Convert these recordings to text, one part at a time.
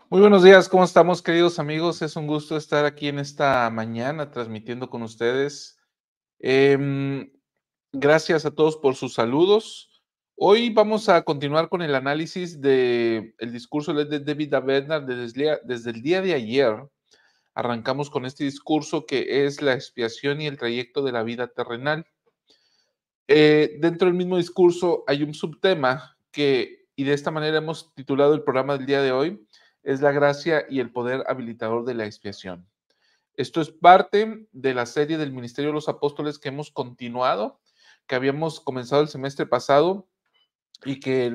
Muy buenos días, ¿cómo estamos, queridos amigos? Es un gusto estar aquí en esta mañana transmitiendo con ustedes. Em, Gracias a todos por sus saludos. Hoy vamos a continuar con el análisis del discurso de David Abednar desde el día de ayer. Arrancamos con este discurso que es la expiación y el trayecto de la vida terrenal. Dentro del mismo discurso hay un subtema y de esta manera hemos titulado el programa del día de hoy, es la gracia y el poder habilitador de la expiación. Esto es parte de la serie del Ministerio de los Apóstoles que hemos continuado, que habíamos comenzado el semestre pasado y que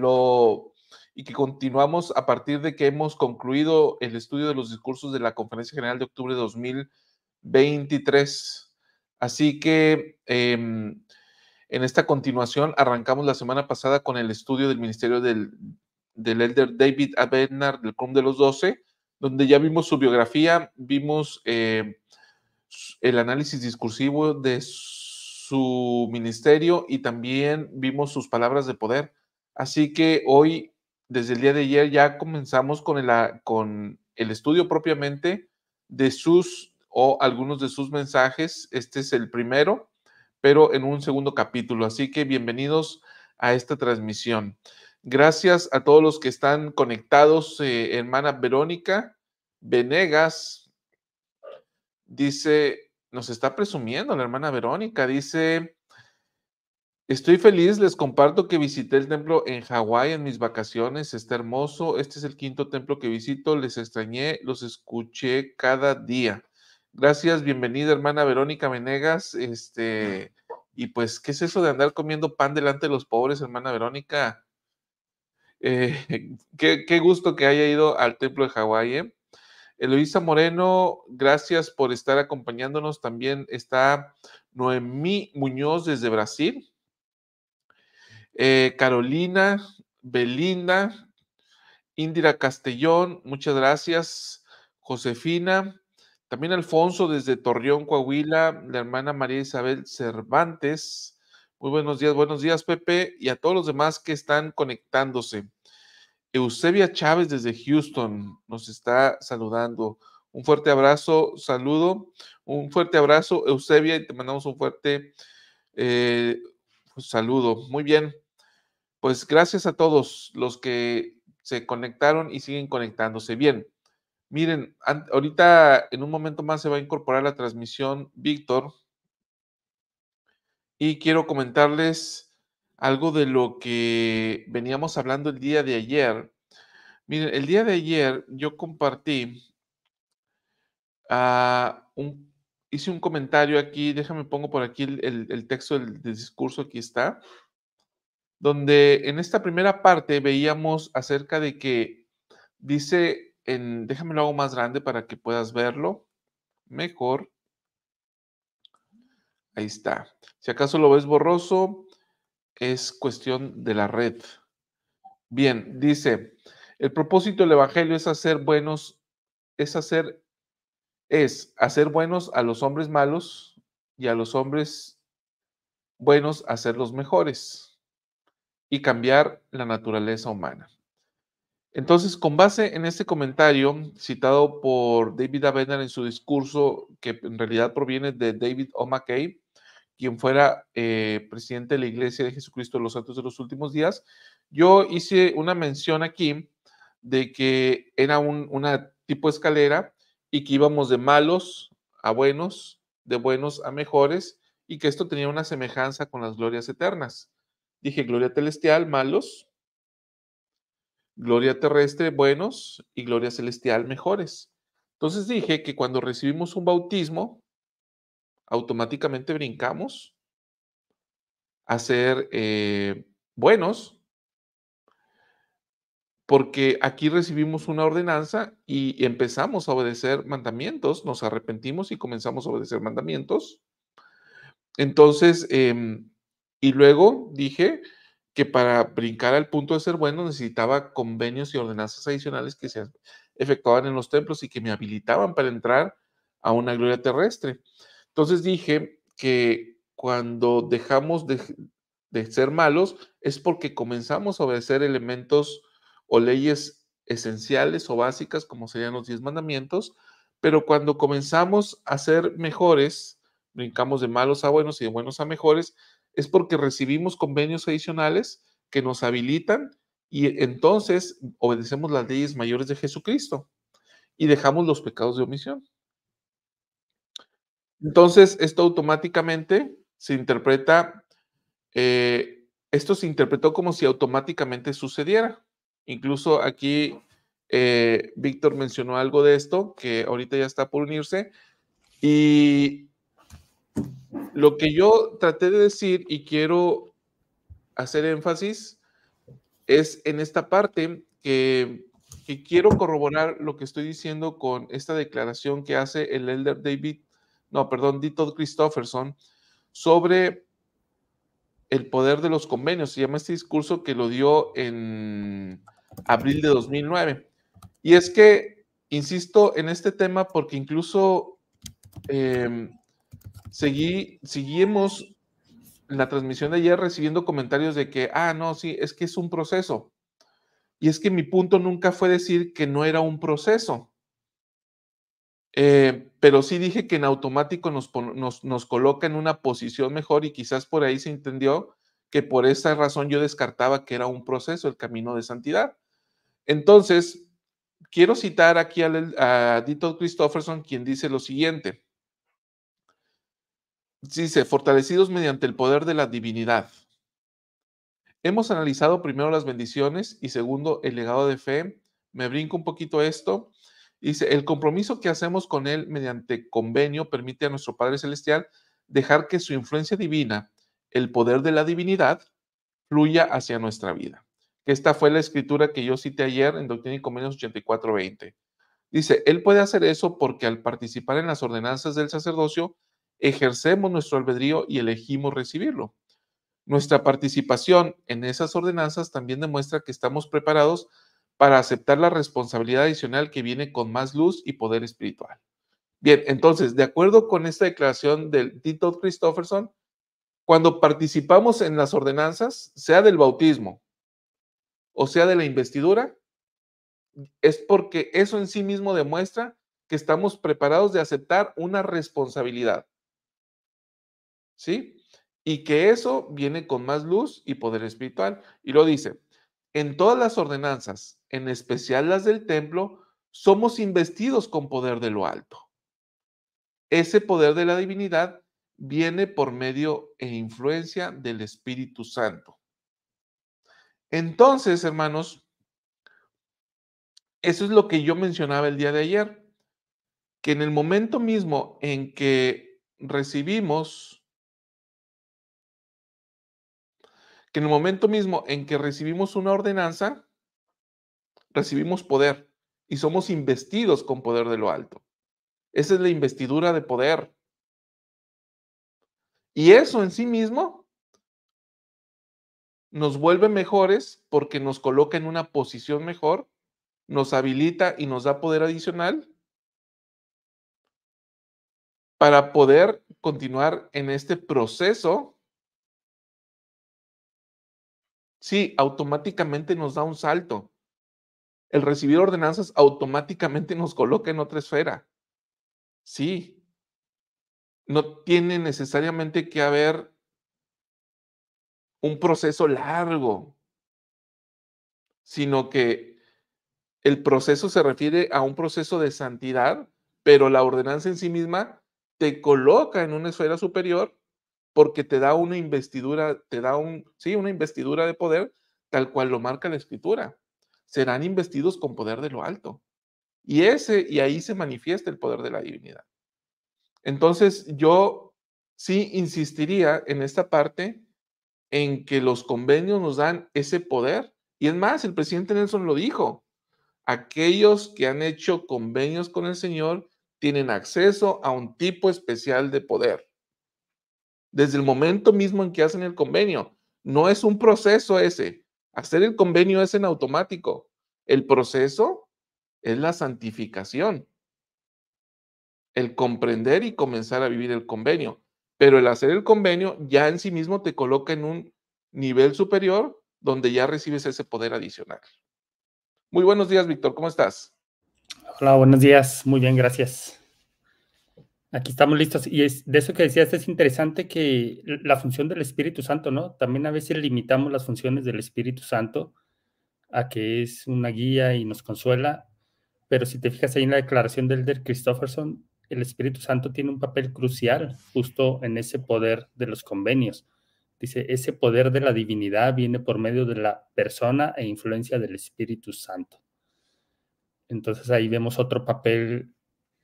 continuamos a partir de que hemos concluido el estudio de los discursos de la Conferencia General de Octubre de 2023. Así que en esta continuación arrancamos la semana pasada con el estudio del ministerio del elder David Abednar del Quórum de los 12, donde ya vimos su biografía, vimos el análisis discursivo de su ministerio y también vimos sus palabras de poder. Así que hoy, desde el día de ayer, ya comenzamos con el estudio propiamente de algunos de sus mensajes. Este es el primero, pero en un segundo capítulo. Así que bienvenidos a esta transmisión. Gracias a todos los que están conectados. Hermana Verónica Venegas dice, nos está presumiendo la hermana Verónica, dice, estoy feliz, les comparto que visité el templo en Hawái en mis vacaciones, está hermoso, este es el 5º templo que visito, les extrañé, los escuché cada día. Gracias, bienvenida hermana Verónica Venegas, y pues, ¿qué es eso de andar comiendo pan delante de los pobres, hermana Verónica? Qué gusto que haya ido al templo de Hawái. Eloísa Moreno, gracias por estar acompañándonos. También está Noemí Muñoz desde Brasil. Carolina, Belinda, Indira Castellón, muchas gracias. Josefina, también Alfonso desde Torreón, Coahuila, la hermana María Isabel Cervantes. Muy buenos días, Pepe, y a todos los demás que están conectándose. Eusebia Chávez desde Houston nos está saludando. Un fuerte abrazo, un fuerte abrazo, Eusebia, y te mandamos un fuerte saludo. Muy bien, pues gracias a todos los que se conectaron y siguen conectándose. Bien, miren, ahorita en un momento más se va a incorporar la transmisión Víctor y quiero comentarles algo de lo que veníamos hablando el día de ayer. Miren, el día de ayer yo compartí hice un comentario aquí, déjame pongo por aquí el texto del discurso, aquí está, donde en esta primera parte veíamos acerca de que dice déjame lo hago más grande para que puedas verlo mejor. Ahí está. Si acaso lo ves borroso, es cuestión de la red. Bien, dice, el propósito del evangelio es hacer buenos, es hacer buenos a los hombres malos y a los hombres buenos hacerlos mejores y cambiar la naturaleza humana. Entonces, con base en este comentario citado por David Avender en su discurso, que en realidad proviene de David O. McKay, quien fuera presidente de la Iglesia de Jesucristo de los Santos de los Últimos Días, yo hice una mención aquí de que era una tipo de escalera y que íbamos de malos a buenos, de buenos a mejores, y que esto tenía una semejanza con las glorias eternas. Dije gloria celestial, malos, gloria terrestre, buenos, y gloria celestial, mejores. Entonces dije que cuando recibimos un bautismo, automáticamente brincamos a ser buenos, porque aquí recibimos una ordenanza y empezamos a obedecer mandamientos, nos arrepentimos y comenzamos a obedecer mandamientos. Entonces, y luego dije que para brincar al punto de ser bueno necesitaba convenios y ordenanzas adicionales que se efectuaban en los templos y que me habilitaban para entrar a una gloria terrestre. Entonces dije que cuando dejamos de ser malos es porque comenzamos a obedecer elementos o leyes esenciales o básicas, como serían los 10 mandamientos, pero cuando comenzamos a ser mejores, brincamos de malos a buenos y de buenos a mejores, es porque recibimos convenios adicionales que nos habilitan y entonces obedecemos las leyes mayores de Jesucristo y dejamos los pecados de omisión. Entonces, esto automáticamente se interpreta, esto se interpretó como si automáticamente sucediera. Incluso aquí Víctor mencionó algo de esto, que ahorita ya está por unirse, y lo que yo traté de decir y quiero hacer énfasis es en esta parte que quiero corroborar lo que estoy diciendo con esta declaración que hace el elder D. Todd Christofferson sobre el poder de los convenios. Se llama este discurso que lo dio en abril de 2009. Y es que, insisto en este tema porque incluso eh, seguimos la transmisión de ayer recibiendo comentarios de que, no, sí, es que es un proceso. Y es que mi punto nunca fue decir que no era un proceso. Pero sí dije que en automático nos coloca en una posición mejor y quizás por ahí se entendió que por esa razón yo descartaba que era un proceso, el camino de santidad. Entonces, quiero citar aquí a Dito Christofferson, quien dice lo siguiente. Dice, fortalecidos mediante el poder de la divinidad. Hemos analizado primero las bendiciones y segundo el legado de fe. Me brinco un poquito esto. Dice, el compromiso que hacemos con Él mediante convenio permite a nuestro Padre Celestial dejar que su influencia divina, el poder de la divinidad, fluya hacia nuestra vida. Esta fue la escritura que yo cité ayer en Doctrina y Convenios 84:20. Dice, Él puede hacer eso porque al participar en las ordenanzas del sacerdocio, ejercemos nuestro albedrío y elegimos recibirlo. Nuestra participación en esas ordenanzas también demuestra que estamos preparados para aceptar la responsabilidad adicional que viene con más luz y poder espiritual. Bien, entonces, de acuerdo con esta declaración del Tito Christofferson, cuando participamos en las ordenanzas, sea del bautismo o sea de la investidura, es porque eso en sí mismo demuestra que estamos preparados de aceptar una responsabilidad, ¿sí? Y que eso viene con más luz y poder espiritual. Y lo dice, en todas las ordenanzas, en especial las del templo, somos investidos con poder de lo alto. Ese poder de la divinidad viene por medio e influencia del Espíritu Santo. Entonces, hermanos, eso es lo que yo mencionaba el día de ayer. que en el momento mismo en que recibimos una ordenanza, recibimos poder y somos investidos con poder de lo alto. Esa es la investidura de poder. Y eso en sí mismo nos vuelve mejores porque nos coloca en una posición mejor, nos habilita y nos da poder adicional para poder continuar en este proceso. Sí, automáticamente nos da un salto. El recibir ordenanzas automáticamente nos coloca en otra esfera. Sí, no tiene necesariamente que haber un proceso largo, sino que el proceso se refiere a un proceso de santidad, pero la ordenanza en sí misma te coloca en una esfera superior porque te da una investidura, te da una investidura de poder tal cual lo marca la Escritura. Serán investidos con poder de lo alto. Y ahí se manifiesta el poder de la divinidad. Entonces, yo sí insistiría en esta parte en que los convenios nos dan ese poder. Y es más, el presidente Nelson lo dijo, aquellos que han hecho convenios con el Señor tienen acceso a un tipo especial de poder. Desde el momento mismo en que hacen el convenio, no es un proceso ese. Hacer el convenio es en automático. El proceso es la santificación, el comprender y comenzar a vivir el convenio. Pero el hacer el convenio ya en sí mismo te coloca en un nivel superior donde ya recibes ese poder adicional. Muy buenos días, Víctor, ¿cómo estás? Hola, buenos días. Muy bien, gracias. Aquí estamos listos. Y es de eso que decías, es interesante que la función del Espíritu Santo, ¿no? También a veces limitamos las funciones del Espíritu Santo a que es una guía y nos consuela, pero si te fijas ahí en la declaración del Elder Christofferson, el Espíritu Santo tiene un papel crucial justo en ese poder de los convenios. Dice, ese poder de la divinidad viene por medio de la persona e influencia del Espíritu Santo. Entonces ahí vemos otro papel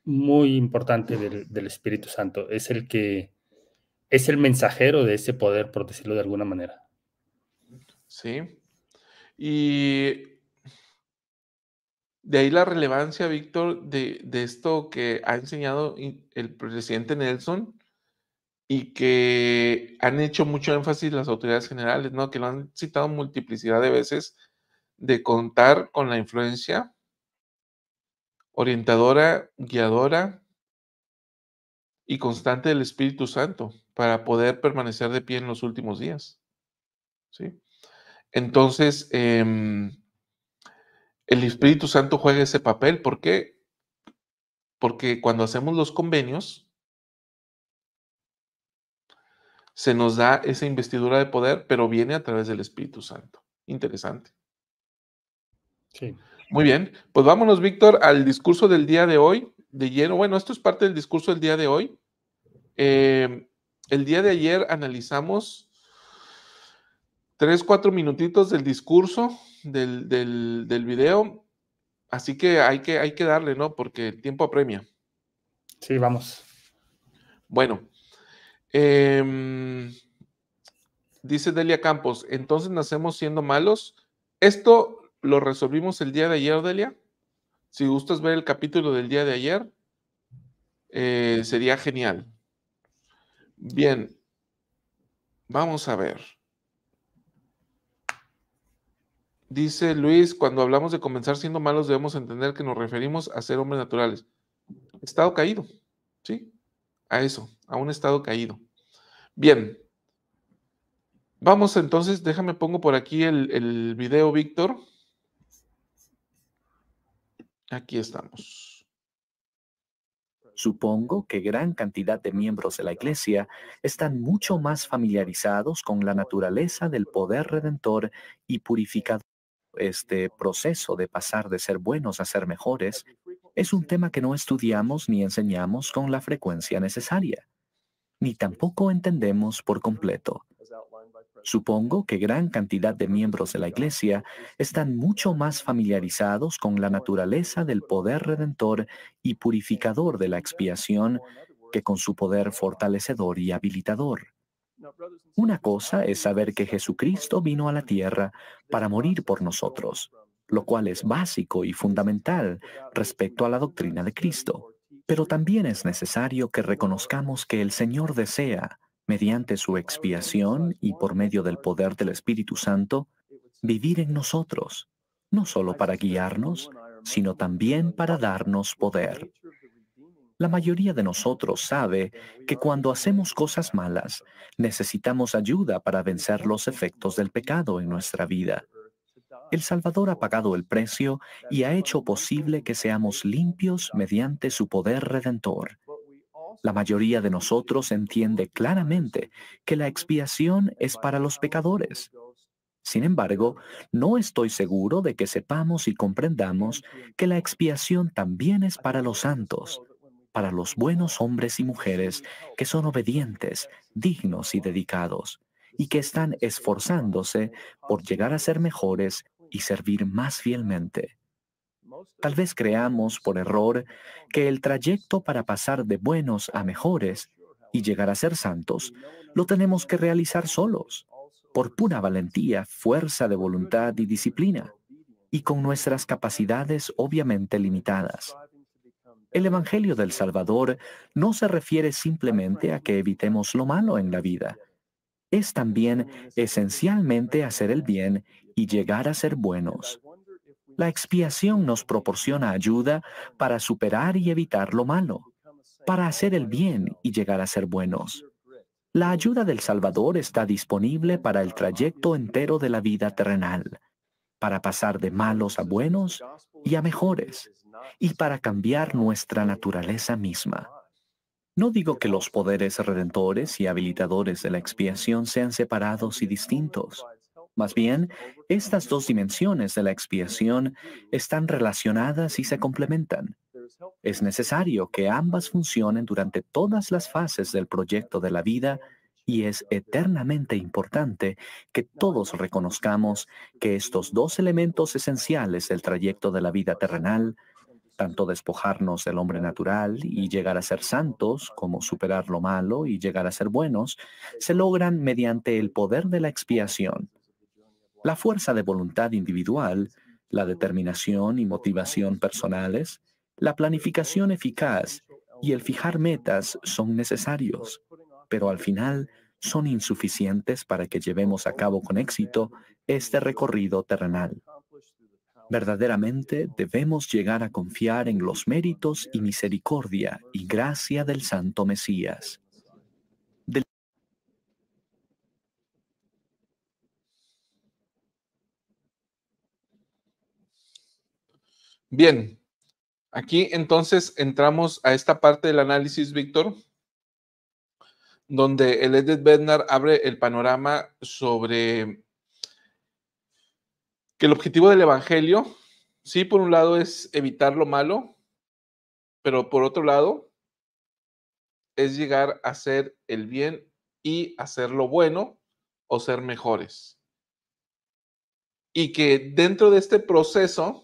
muy importante del Espíritu Santo. Es el que es el mensajero de ese poder, por decirlo de alguna manera. Sí. Y de ahí la relevancia, Víctor, de esto que ha enseñado el presidente Nelson y que han hecho mucho énfasis las autoridades generales, ¿no? Que lo han citado multiplicidad de veces, de contar con la influencia orientadora, guiadora y constante del Espíritu Santo para poder permanecer de pie en los últimos días, ¿sí? Entonces, el Espíritu Santo juega ese papel. ¿Por qué? Porque cuando hacemos los convenios, se nos da esa investidura de poder, pero viene a través del Espíritu Santo. Interesante. Sí. Muy bien, pues vámonos, Víctor, al discurso del día de hoy, de lleno. Bueno, esto es parte del discurso del día de hoy. El día de ayer analizamos 3, 4 minutitos del discurso del video, así que hay que darle, ¿no? Porque el tiempo apremia. Sí, vamos. Bueno, dice Delia Campos, entonces nacemos siendo malos. Esto lo resolvimos el día de ayer, Delia. Si gustas ver el capítulo del día de ayer, sería genial. Bien, vamos a ver. Dice Luis, cuando hablamos de comenzar siendo malos, debemos entender que nos referimos a ser hombres naturales. Estado caído, ¿sí? A eso, a un estado caído. Bien, vamos entonces, déjame pongo por aquí el video, Víctor. Aquí estamos. Supongo que gran cantidad de miembros de la Iglesia están mucho más familiarizados con la naturaleza del poder redentor y purificador. Este proceso de pasar de ser buenos a ser mejores es un tema que no estudiamos ni enseñamos con la frecuencia necesaria, ni tampoco entendemos por completo. Supongo que gran cantidad de miembros de la Iglesia están mucho más familiarizados con la naturaleza del poder redentor y purificador de la expiación que con su poder fortalecedor y habilitador. Una cosa es saber que Jesucristo vino a la tierra para morir por nosotros, lo cual es básico y fundamental respecto a la doctrina de Cristo. Pero también es necesario que reconozcamos que el Señor desea, mediante su expiación y por medio del poder del Espíritu Santo, vivir en nosotros, no solo para guiarnos, sino también para darnos poder. La mayoría de nosotros sabe que cuando hacemos cosas malas, necesitamos ayuda para vencer los efectos del pecado en nuestra vida. El Salvador ha pagado el precio y ha hecho posible que seamos limpios mediante su poder redentor. La mayoría de nosotros entiende claramente que la expiación es para los pecadores. Sin embargo, no estoy seguro de que sepamos y comprendamos que la expiación también es para los santos, para los buenos hombres y mujeres que son obedientes, dignos y dedicados, y que están esforzándose por llegar a ser mejores y servir más fielmente. Tal vez creamos por error que el trayecto para pasar de buenos a mejores y llegar a ser santos lo tenemos que realizar solos, por pura valentía, fuerza de voluntad y disciplina, y con nuestras capacidades obviamente limitadas. El Evangelio del Salvador no se refiere simplemente a que evitemos lo malo en la vida. Es también esencialmente hacer el bien y llegar a ser buenos. La expiación nos proporciona ayuda para superar y evitar lo malo, para hacer el bien y llegar a ser buenos. La ayuda del Salvador está disponible para el trayecto entero de la vida terrenal, para pasar de malos a buenos y a mejores, y para cambiar nuestra naturaleza misma. No digo que los poderes redentores y habilitadores de la expiación sean separados y distintos. Más bien, estas dos dimensiones de la expiación están relacionadas y se complementan. Es necesario que ambas funcionen durante todas las fases del proyecto de la vida y es eternamente importante que todos reconozcamos que estos dos elementos esenciales del trayecto de la vida terrenal, tanto despojarnos del hombre natural y llegar a ser santos, como superar lo malo y llegar a ser buenos, se logran mediante el poder de la expiación. La fuerza de voluntad individual, la determinación y motivación personales, la planificación eficaz y el fijar metas son necesarios, pero al final son insuficientes para que llevemos a cabo con éxito este recorrido terrenal. Verdaderamente debemos llegar a confiar en los méritos y misericordia y gracia del Santo Mesías. Bien, aquí entonces entramos a esta parte del análisis, Víctor, donde el Edith Bednar abre el panorama sobre que el objetivo del Evangelio, sí, por un lado es evitar lo malo, pero por otro lado es llegar a hacer el bien y hacer lo bueno o ser mejores. Y que dentro de este proceso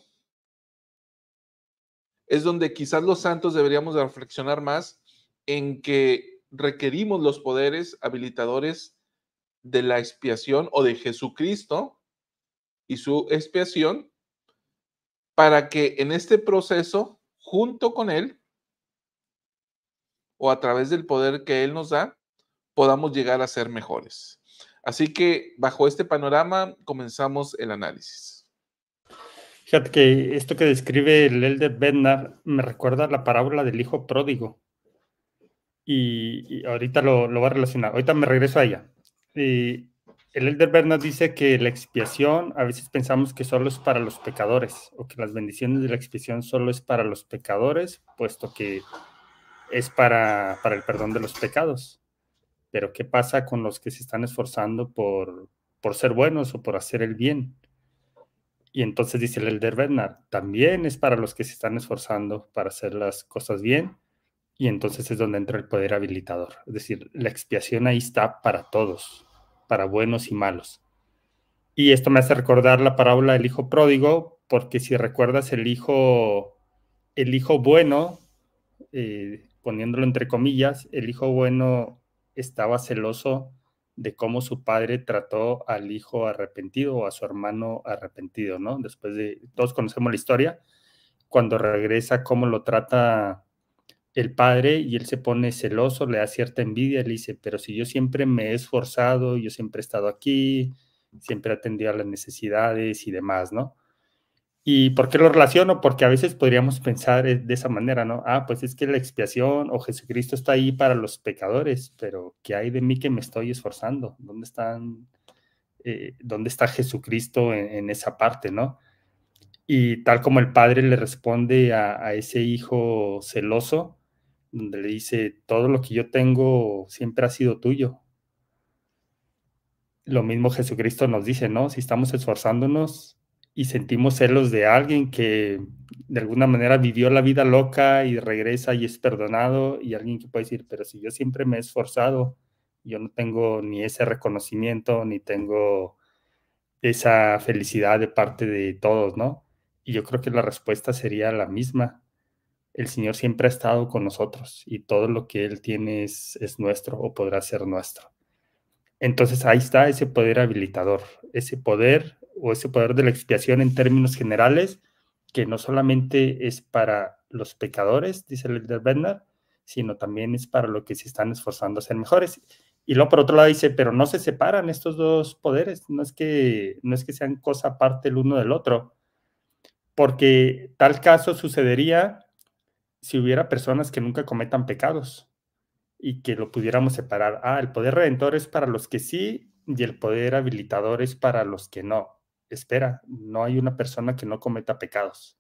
es donde quizás los santos deberíamos de reflexionar más en que requerimos los poderes habilitadores de la expiación o de Jesucristo y su expiación para que en este proceso, junto con Él o a través del poder que Él nos da, podamos llegar a ser mejores. Así que bajo este panorama comenzamos el análisis. Fíjate que esto que describe el Elder Bednar me recuerda a la parábola del hijo pródigo. Y ahorita lo voy a relacionar. Ahorita me regreso a ella. El Elder Bednar dice que la expiación, a veces pensamos que solo es para los pecadores, o que las bendiciones de la expiación solo es para los pecadores, puesto que es para el perdón de los pecados. Pero ¿qué pasa con los que se están esforzando por ser buenos o por hacer el bien? Y entonces dice el Elder Bednar, también es para los que se están esforzando para hacer las cosas bien, y entonces es donde entra el poder habilitador. Es decir, la expiación ahí está para todos. para buenos y malos. Y esto me hace recordar la parábola del hijo pródigo, porque si recuerdas el hijo bueno, poniéndolo entre comillas, el hijo bueno estaba celoso de cómo su padre trató al hijo arrepentido o a su hermano arrepentido, ¿no? Después de, todos conocemos la historia, cuando regresa, cómo lo trata el padre y él se pone celoso, le da cierta envidia, le dice, pero si yo siempre me he esforzado, yo siempre he estado aquí, siempre he atendido a las necesidades y demás, ¿no? ¿Y por qué lo relaciono? Porque a veces podríamos pensar de esa manera, ¿no? Ah, pues es que la expiación o Jesucristo está ahí para los pecadores, pero ¿qué hay de mí que me estoy esforzando? ¿Dónde está Jesucristo en esa parte, ¿no? Y tal como el padre le responde a ese hijo celoso, donde le dice, todo lo que yo tengo siempre ha sido tuyo. Lo mismo Jesucristo nos dice, ¿no? Si estamos esforzándonos y sentimos celos de alguien que de alguna manera vivió la vida loca y regresa y es perdonado, y alguien que puede decir, pero si yo siempre me he esforzado, yo no tengo ni ese reconocimiento, ni tengo esa felicidad de parte de todos, ¿no? Y yo creo que la respuesta sería la misma. El Señor siempre ha estado con nosotros y todo lo que Él tiene es nuestro o podrá ser nuestro. Entonces ahí está ese poder habilitador, ese poder o ese poder de la expiación en términos generales, que no solamente es para los pecadores, dice el Elder Bednar, sino también es para los que se están esforzando a ser mejores. Y luego por otro lado dice, pero no se separan estos dos poderes, no es que sean cosa aparte el uno del otro, porque tal caso sucedería si hubiera personas que nunca cometan pecados y que lo pudiéramos separar. Ah, el poder redentor es para los que sí y el poder habilitador es para los que no. Espera, no hay una persona que no cometa pecados.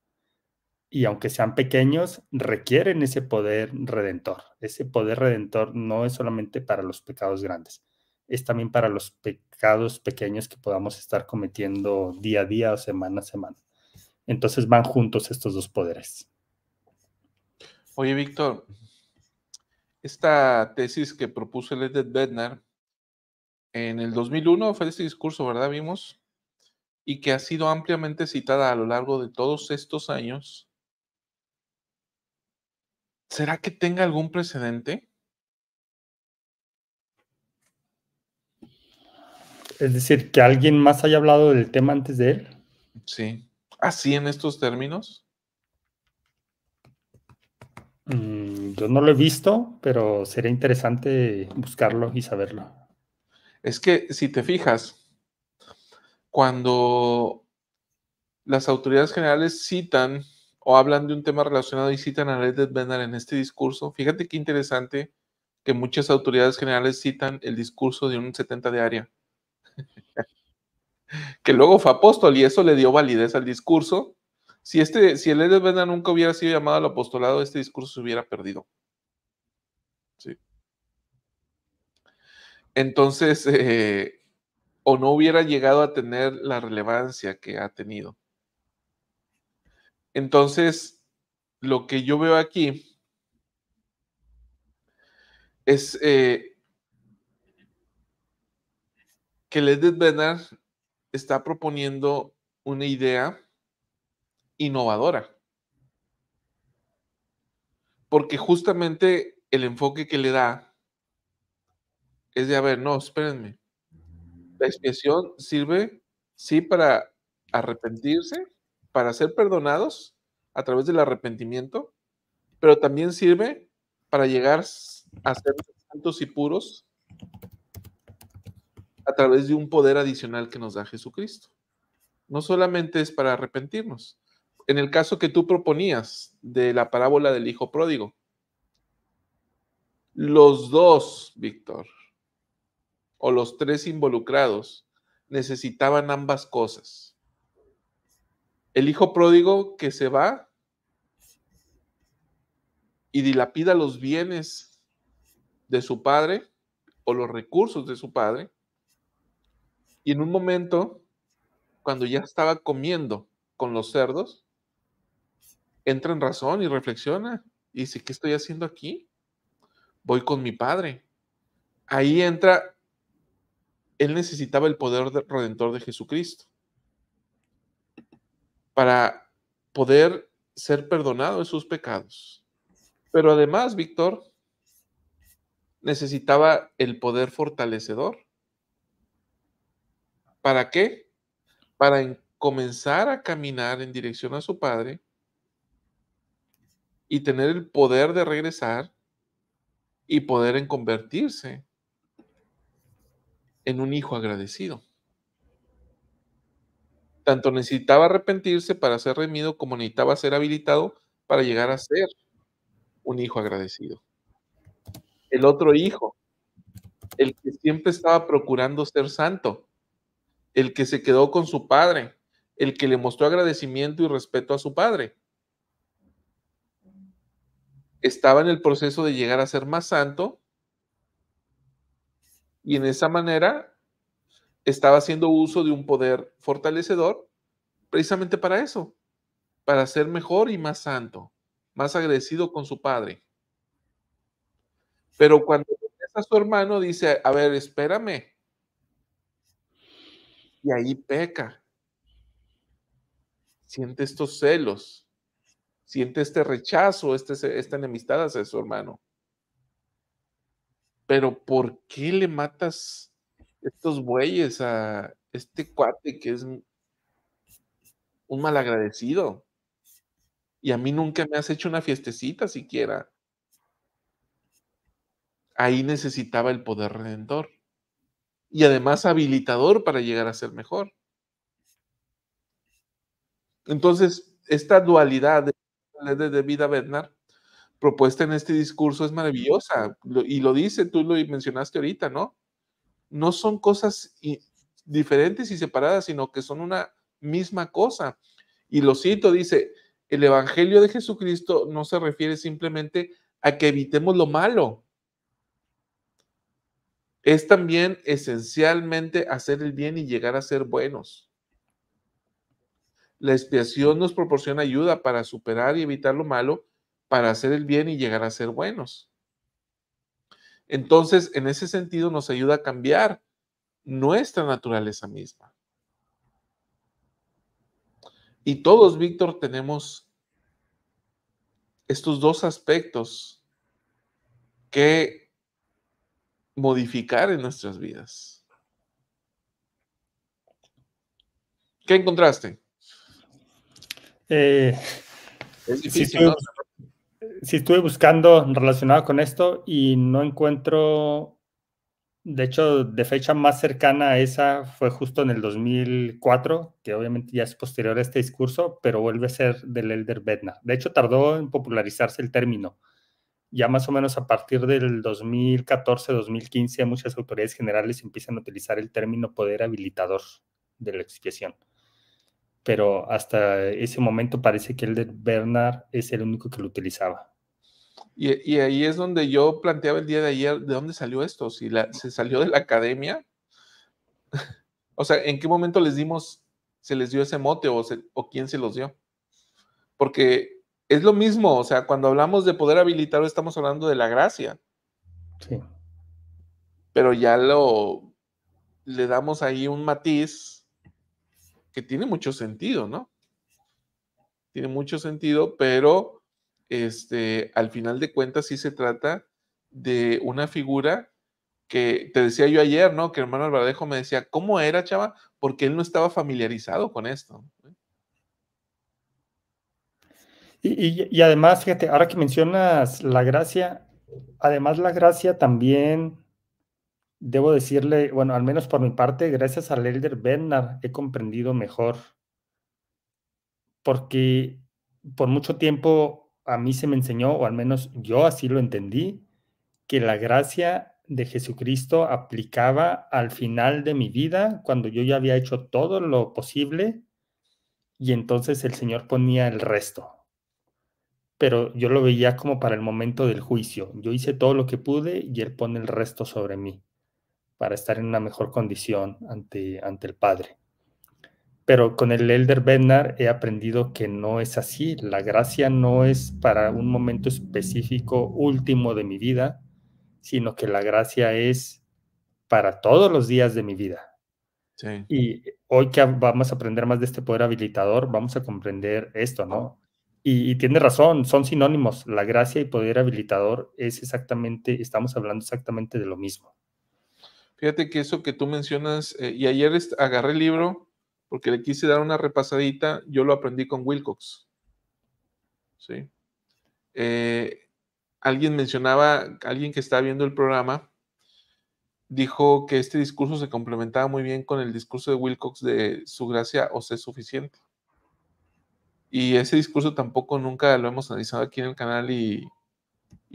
Y aunque sean pequeños, requieren ese poder redentor. Ese poder redentor no es solamente para los pecados grandes, es también para los pecados pequeños que podamos estar cometiendo día a día o semana a semana. Entonces van juntos estos dos poderes. Oye, Víctor, esta tesis que propuso el Elder Bednar en el 2001 fue ese discurso, ¿verdad? Vimos, y que ha sido ampliamente citada a lo largo de todos estos años. ¿Será que tenga algún precedente? Es decir, que alguien más haya hablado del tema antes de él. Sí. ¿Así en estos términos? Yo no lo he visto, pero sería interesante buscarlo y saberlo. Es que si te fijas, cuando las autoridades generales citan o hablan de un tema relacionado y citan a Elder Bednar en este discurso, fíjate qué interesante que muchas autoridades generales citan el discurso de un 70 de área, que luego fue apóstol y eso le dio validez al discurso. Si el Elder Bednar nunca hubiera sido llamado al apostolado, este discurso se hubiera perdido. Sí. Entonces, o no hubiera llegado a tener la relevancia que ha tenido. Entonces, lo que yo veo aquí es que el Elder Bednar está proponiendo una idea innovadora, porque justamente el enfoque que le da es de, a ver, no, espérenme, la expiación sirve, sí, para arrepentirse, para ser perdonados a través del arrepentimiento, pero también sirve para llegar a ser santos y puros a través de un poder adicional que nos da Jesucristo. No solamente es para arrepentirnos. En el caso que tú proponías de la parábola del hijo pródigo, los dos, Víctor, o los tres involucrados, necesitaban ambas cosas. El hijo pródigo que se va y dilapida los bienes de su padre o los recursos de su padre, y en un momento, cuando ya estaba comiendo con los cerdos, entra en razón y reflexiona y dice, ¿qué estoy haciendo aquí? Voy con mi padre. Ahí entra él necesitaba el poder redentor de Jesucristo para poder ser perdonado de sus pecados. Pero además, Víctor, necesitaba el poder fortalecedor. ¿Para qué? Para comenzar a caminar en dirección a su Padre y tener el poder de regresar y poder en convertirse en un hijo agradecido. Tanto necesitaba arrepentirse para ser redimido, como necesitaba ser habilitado para llegar a ser un hijo agradecido. El otro hijo, el que siempre estaba procurando ser santo, el que se quedó con su padre, el que le mostró agradecimiento y respeto a su padre, estaba en el proceso de llegar a ser más santo y en esa manera estaba haciendo uso de un poder fortalecedor precisamente para eso, para ser mejor y más santo, más agradecido con su padre. Pero cuando regresa a su hermano dice, a ver, espérame. Y ahí peca. Siente estos celos, siente este rechazo, esta enemistad hacia su hermano. Pero ¿por qué le matas estos bueyes a este cuate que es un malagradecido? Y a mí nunca me has hecho una fiestecita siquiera. Ahí necesitaba el poder redentor. Y además habilitador para llegar a ser mejor. Entonces, esta dualidad de David Bednar propuesta en este discurso es maravillosa. Y lo dice, tú lo mencionaste ahorita, ¿no? No son cosas diferentes y separadas, sino que son una misma cosa. Y lo cito, dice, el Evangelio de Jesucristo no se refiere simplemente a que evitemos lo malo. Es también esencialmente hacer el bien y llegar a ser buenos. La expiación nos proporciona ayuda para superar y evitar lo malo, para hacer el bien y llegar a ser buenos. Entonces, en ese sentido, nos ayuda a cambiar nuestra naturaleza misma. Y todos, Víctor, tenemos estos dos aspectos que modificar en nuestras vidas. ¿Qué encontraste? Es difícil, ¿no? Sí estuve buscando relacionado con esto y no encuentro, de hecho, de fecha más cercana a esa fue justo en el 2004, que obviamente ya es posterior a este discurso, pero vuelve a ser del Elder Bednar. De hecho, tardó en popularizarse el término. Ya más o menos a partir del 2014-2015, muchas autoridades generales empiezan a utilizar el término poder habilitador de la expiación. Pero hasta ese momento parece que el de Bernard es el único que lo utilizaba. Y ahí es donde yo planteaba el día de ayer, ¿de dónde salió esto? Si se salió de la academia. O sea, ¿en qué momento se les dio ese mote o quién se los dio? Porque es lo mismo, o sea, cuando hablamos de poder habilitador estamos hablando de la gracia. Sí. Pero ya le damos ahí un matiz que tiene mucho sentido, ¿no? Tiene mucho sentido, pero al final de cuentas sí se trata de una figura que te decía yo ayer, ¿no? Que el hermano Alvarejo me decía, ¿cómo era, chava? Porque él no estaba familiarizado con esto. Y además, fíjate, ahora que mencionas la gracia, además la gracia también, debo decirle, bueno, al menos por mi parte, gracias al Elder Bernard he comprendido mejor, porque por mucho tiempo a mí se me enseñó, o al menos yo así lo entendí, que la gracia de Jesucristo aplicaba al final de mi vida, cuando yo ya había hecho todo lo posible, y entonces el Señor ponía el resto. Pero yo lo veía como para el momento del juicio. Yo hice todo lo que pude y Él pone el resto sobre mí para estar en una mejor condición ante el Padre. Pero con el Elder Bednar he aprendido que no es así. La gracia no es para un momento específico último de mi vida, sino que la gracia es para todos los días de mi vida. Sí. Y hoy que vamos a aprender más de este poder habilitador, vamos a comprender esto, ¿no? Y tienes razón, son sinónimos. La gracia y poder habilitador es exactamente, estamos hablando exactamente de lo mismo. Fíjate que eso que tú mencionas, y ayer agarré el libro porque le quise dar una repasadita, yo lo aprendí con Wilcox, ¿sí? Alguien mencionaba, alguien que estaba viendo el programa, dijo que este discurso se complementaba muy bien con el discurso de Wilcox de su gracia os es suficiente. Y ese discurso tampoco nunca lo hemos analizado aquí en el canal y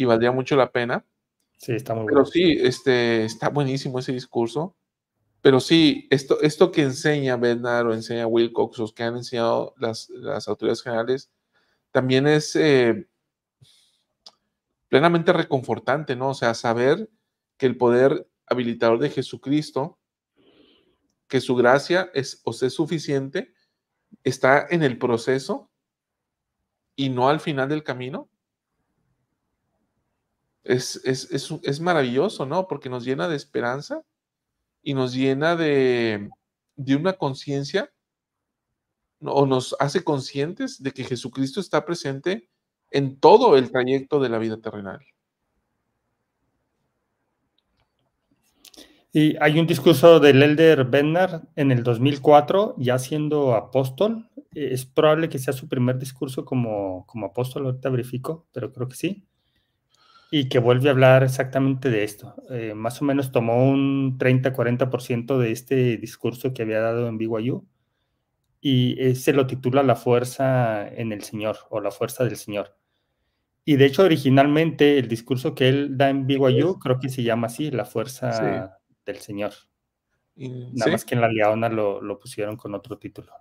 valdría mucho la pena. Sí, está muy Pero bueno. sí, está buenísimo ese discurso. Pero sí, esto que enseña Bednar o enseña Wilcox, o que han enseñado las autoridades generales, también es plenamente reconfortante, ¿no? O sea, saber que el poder habilitador de Jesucristo, que su gracia os es suficiente, está en el proceso y no al final del camino. Es maravilloso, ¿no? Porque nos llena de esperanza y nos llena de una conciencia, o nos hace conscientes de que Jesucristo está presente en todo el trayecto de la vida terrenal. Y hay un discurso del Elder Bednar en el 2004, ya siendo apóstol. Es probable que sea su primer discurso como apóstol, ahorita verifico, pero creo que sí. Y que vuelve a hablar exactamente de esto. Más o menos tomó un 30-40% de este discurso que había dado en BYU y se lo titula La fuerza en el Señor o La fuerza del Señor. Y de hecho, originalmente el discurso que él da en BYU creo que se llama así, La Sí, fuerza del Señor. Nada sí, más que en la Leona lo pusieron con otro título.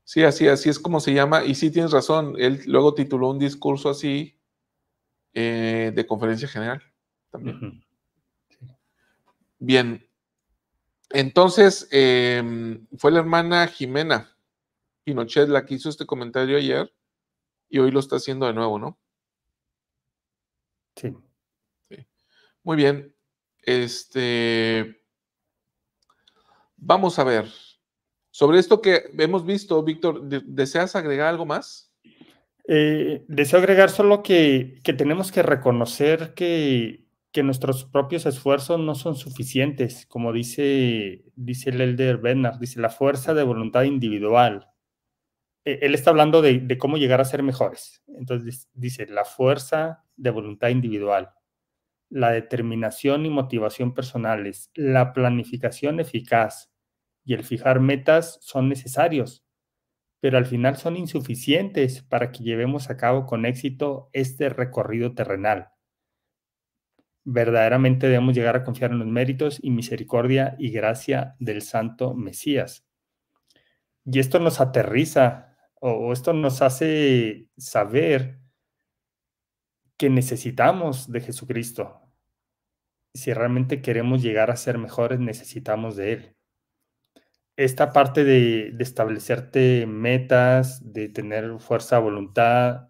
sí, así es como se llama. Y sí tienes razón, él luego tituló un discurso así de conferencia general también. Uh-huh. Sí. Bien, entonces fue la hermana Jimena Pinochet la que hizo este comentario ayer y hoy lo está haciendo de nuevo, ¿no? Sí. Sí. Muy bien. Vamos a ver. Sobre esto que hemos visto, Víctor, ¿deseas agregar algo más? Deseo agregar solo que tenemos que reconocer que nuestros propios esfuerzos no son suficientes, como dice el Elder Bednar, dice la fuerza de voluntad individual. Él está hablando de cómo llegar a ser mejores. Entonces dice la fuerza de voluntad individual, la determinación y motivación personales, la planificación eficaz y el fijar metas son necesarios, pero al final son insuficientes para que llevemos a cabo con éxito este recorrido terrenal. Verdaderamente debemos llegar a confiar en los méritos y misericordia y gracia del Santo Mesías. Y esto nos aterriza o esto nos hace saber que necesitamos de Jesucristo. Si realmente queremos llegar a ser mejores, necesitamos de Él. Esta parte de establecerte metas, de tener fuerza de voluntad,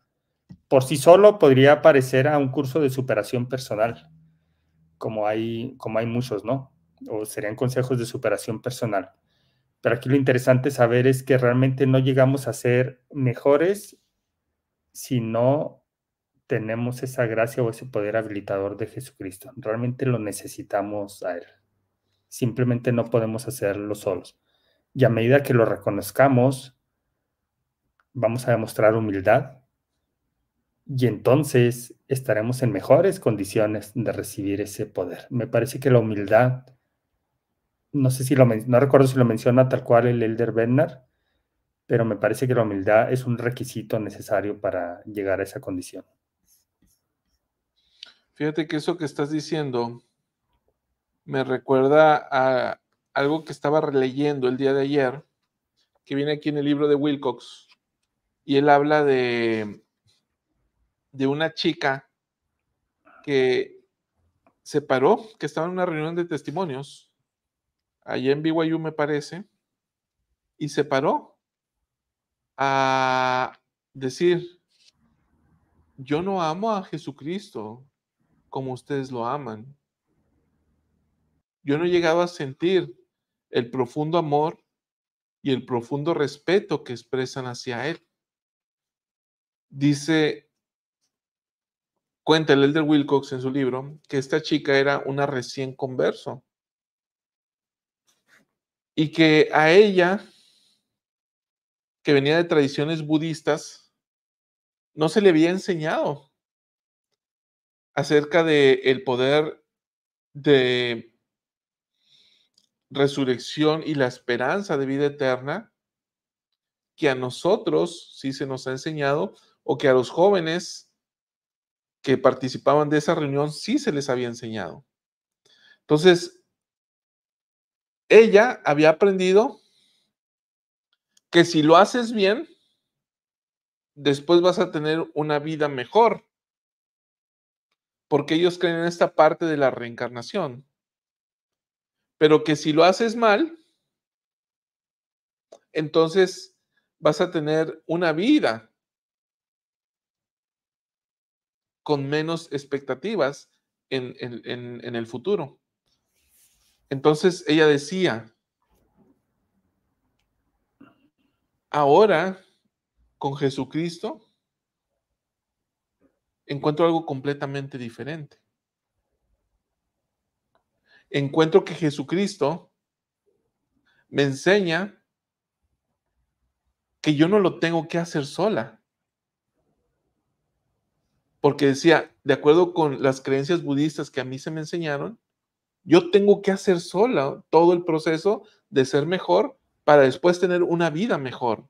por sí solo podría parecer a un curso de superación personal, como hay muchos, ¿no? O serían consejos de superación personal. Pero aquí lo interesante saber es que realmente no llegamos a ser mejores si no tenemos esa gracia o ese poder habilitador de Jesucristo. Realmente lo necesitamos a Él. Simplemente no podemos hacerlo solos. Y a medida que lo reconozcamos, vamos a demostrar humildad y entonces estaremos en mejores condiciones de recibir ese poder. Me parece que la humildad, no sé si no recuerdo si lo menciona tal cual el Elder Bednar, pero me parece que la humildad es un requisito necesario para llegar a esa condición. Fíjate que eso que estás diciendo me recuerda a algo que estaba releyendo el día de ayer, que viene aquí en el libro de Wilcox, y él habla de una chica que se paró, que estaba en una reunión de testimonios, allá en BYU me parece, y se paró a decir, yo no amo a Jesucristo como ustedes lo aman. yo no he llegado a sentir el profundo amor y el profundo respeto que expresan hacia él. Cuenta el Elder Wilcox en su libro que esta chica era una recién converso y que a ella, que venía de tradiciones budistas, no se le había enseñado acerca del poder de resurrección y la esperanza de vida eterna, que a nosotros sí se nos ha enseñado, o que a los jóvenes que participaban de esa reunión sí se les había enseñado. Entonces, ella había aprendido que si lo haces bien, después vas a tener una vida mejor, porque ellos creen en esta parte de la reencarnación, pero que si lo haces mal, entonces vas a tener una vida con menos expectativas en el futuro. Entonces ella decía, ahora con Jesucristo encuentro algo completamente diferente. Encuentro que Jesucristo me enseña que yo no lo tengo que hacer sola. Porque decía, de acuerdo con las creencias budistas que a mí se me enseñaron, yo tengo que hacer sola todo el proceso de ser mejor para después tener una vida mejor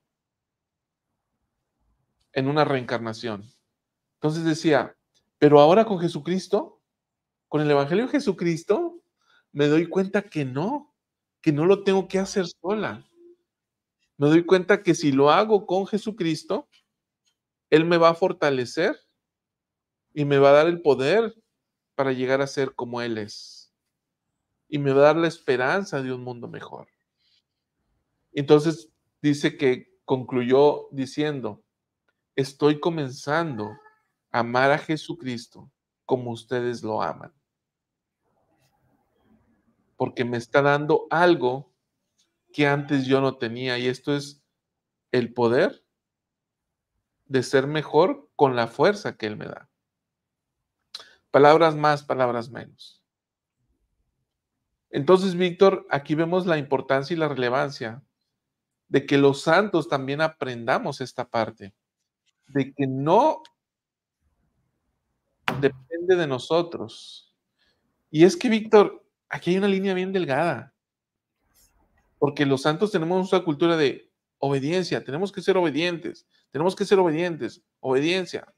en una reencarnación. Entonces decía, pero ahora con Jesucristo, con el Evangelio de Jesucristo, me doy cuenta que no lo tengo que hacer sola. Me doy cuenta que si lo hago con Jesucristo, Él me va a fortalecer y me va a dar el poder para llegar a ser como Él es. Y me va a dar la esperanza de un mundo mejor. Entonces dice que concluyó diciendo, estoy comenzando a amar a Jesucristo como ustedes lo aman. Porque me está dando algo que antes yo no tenía, y esto es el poder de ser mejor con la fuerza que Él me da. Palabras más, palabras menos. Entonces, Víctor, aquí vemos la importancia y la relevancia de que los santos también aprendamos esta parte, de que no depende de nosotros. Y es que, Víctor, aquí hay una línea bien delgada, porque los santos tenemos una cultura de obediencia, tenemos que ser obedientes, obediencia.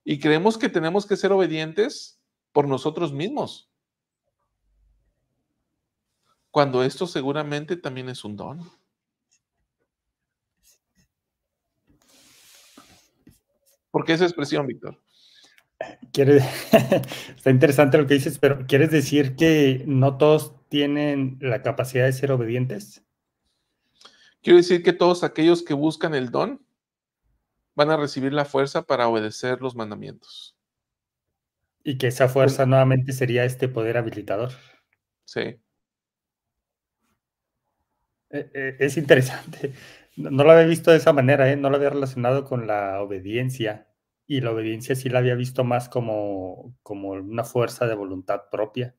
Y creemos que tenemos que ser obedientes por nosotros mismos, cuando esto seguramente también es un don. ¿Por qué esa expresión, Víctor? Está interesante lo que dices, pero ¿quieres decir que no todos tienen la capacidad de ser obedientes? Quiero decir que todos aquellos que buscan el don van a recibir la fuerza para obedecer los mandamientos. Y que esa fuerza nuevamente sería este poder habilitador. Sí. Es interesante. No lo había visto de esa manera, no lo había relacionado con la obediencia. Y la obediencia sí la había visto más como una fuerza de voluntad propia.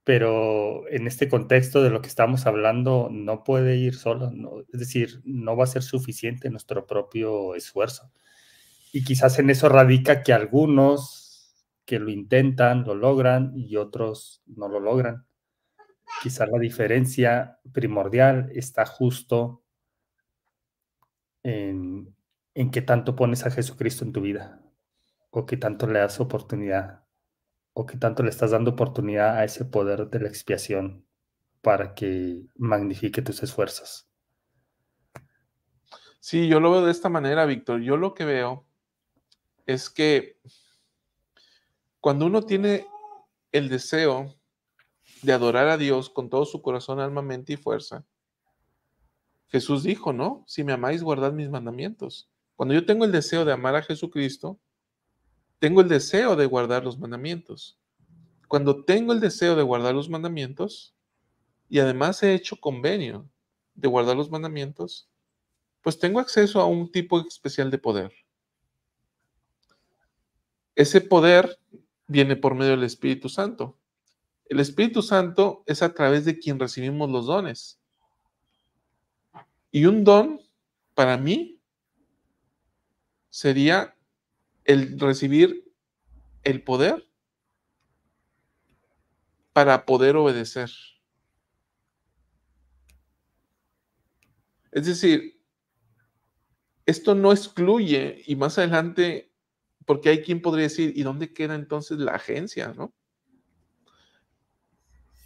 Pero en este contexto de lo que estamos hablando, no puede ir solo, ¿no? Es decir, no va a ser suficiente nuestro propio esfuerzo. Y quizás en eso radica que algunos que lo intentan, lo logran y otros no lo logran. Quizás la diferencia primordial está justo en qué tanto pones a Jesucristo en tu vida, o qué tanto le das oportunidad, o qué tanto le estás dando oportunidad a ese poder de la expiación para que magnifique tus esfuerzos. Sí, yo lo veo de esta manera, Víctor. Yo lo que veo es que cuando uno tiene el deseo de adorar a Dios con todo su corazón, alma, mente y fuerza, Jesús dijo, ¿no? Si me amáis, guardad mis mandamientos. Cuando yo tengo el deseo de amar a Jesucristo, tengo el deseo de guardar los mandamientos. cuando tengo el deseo de guardar los mandamientos y además he hecho convenio de guardar los mandamientos, pues tengo acceso a un tipo especial de poder. Ese poder viene por medio del Espíritu Santo. El Espíritu Santo es a través de quien recibimos los dones. Y un don, para mí, sería el recibir el poder para poder obedecer. Es decir, esto no excluye, y más adelante, porque hay quien podría decir, ¿y dónde queda entonces la agencia, no?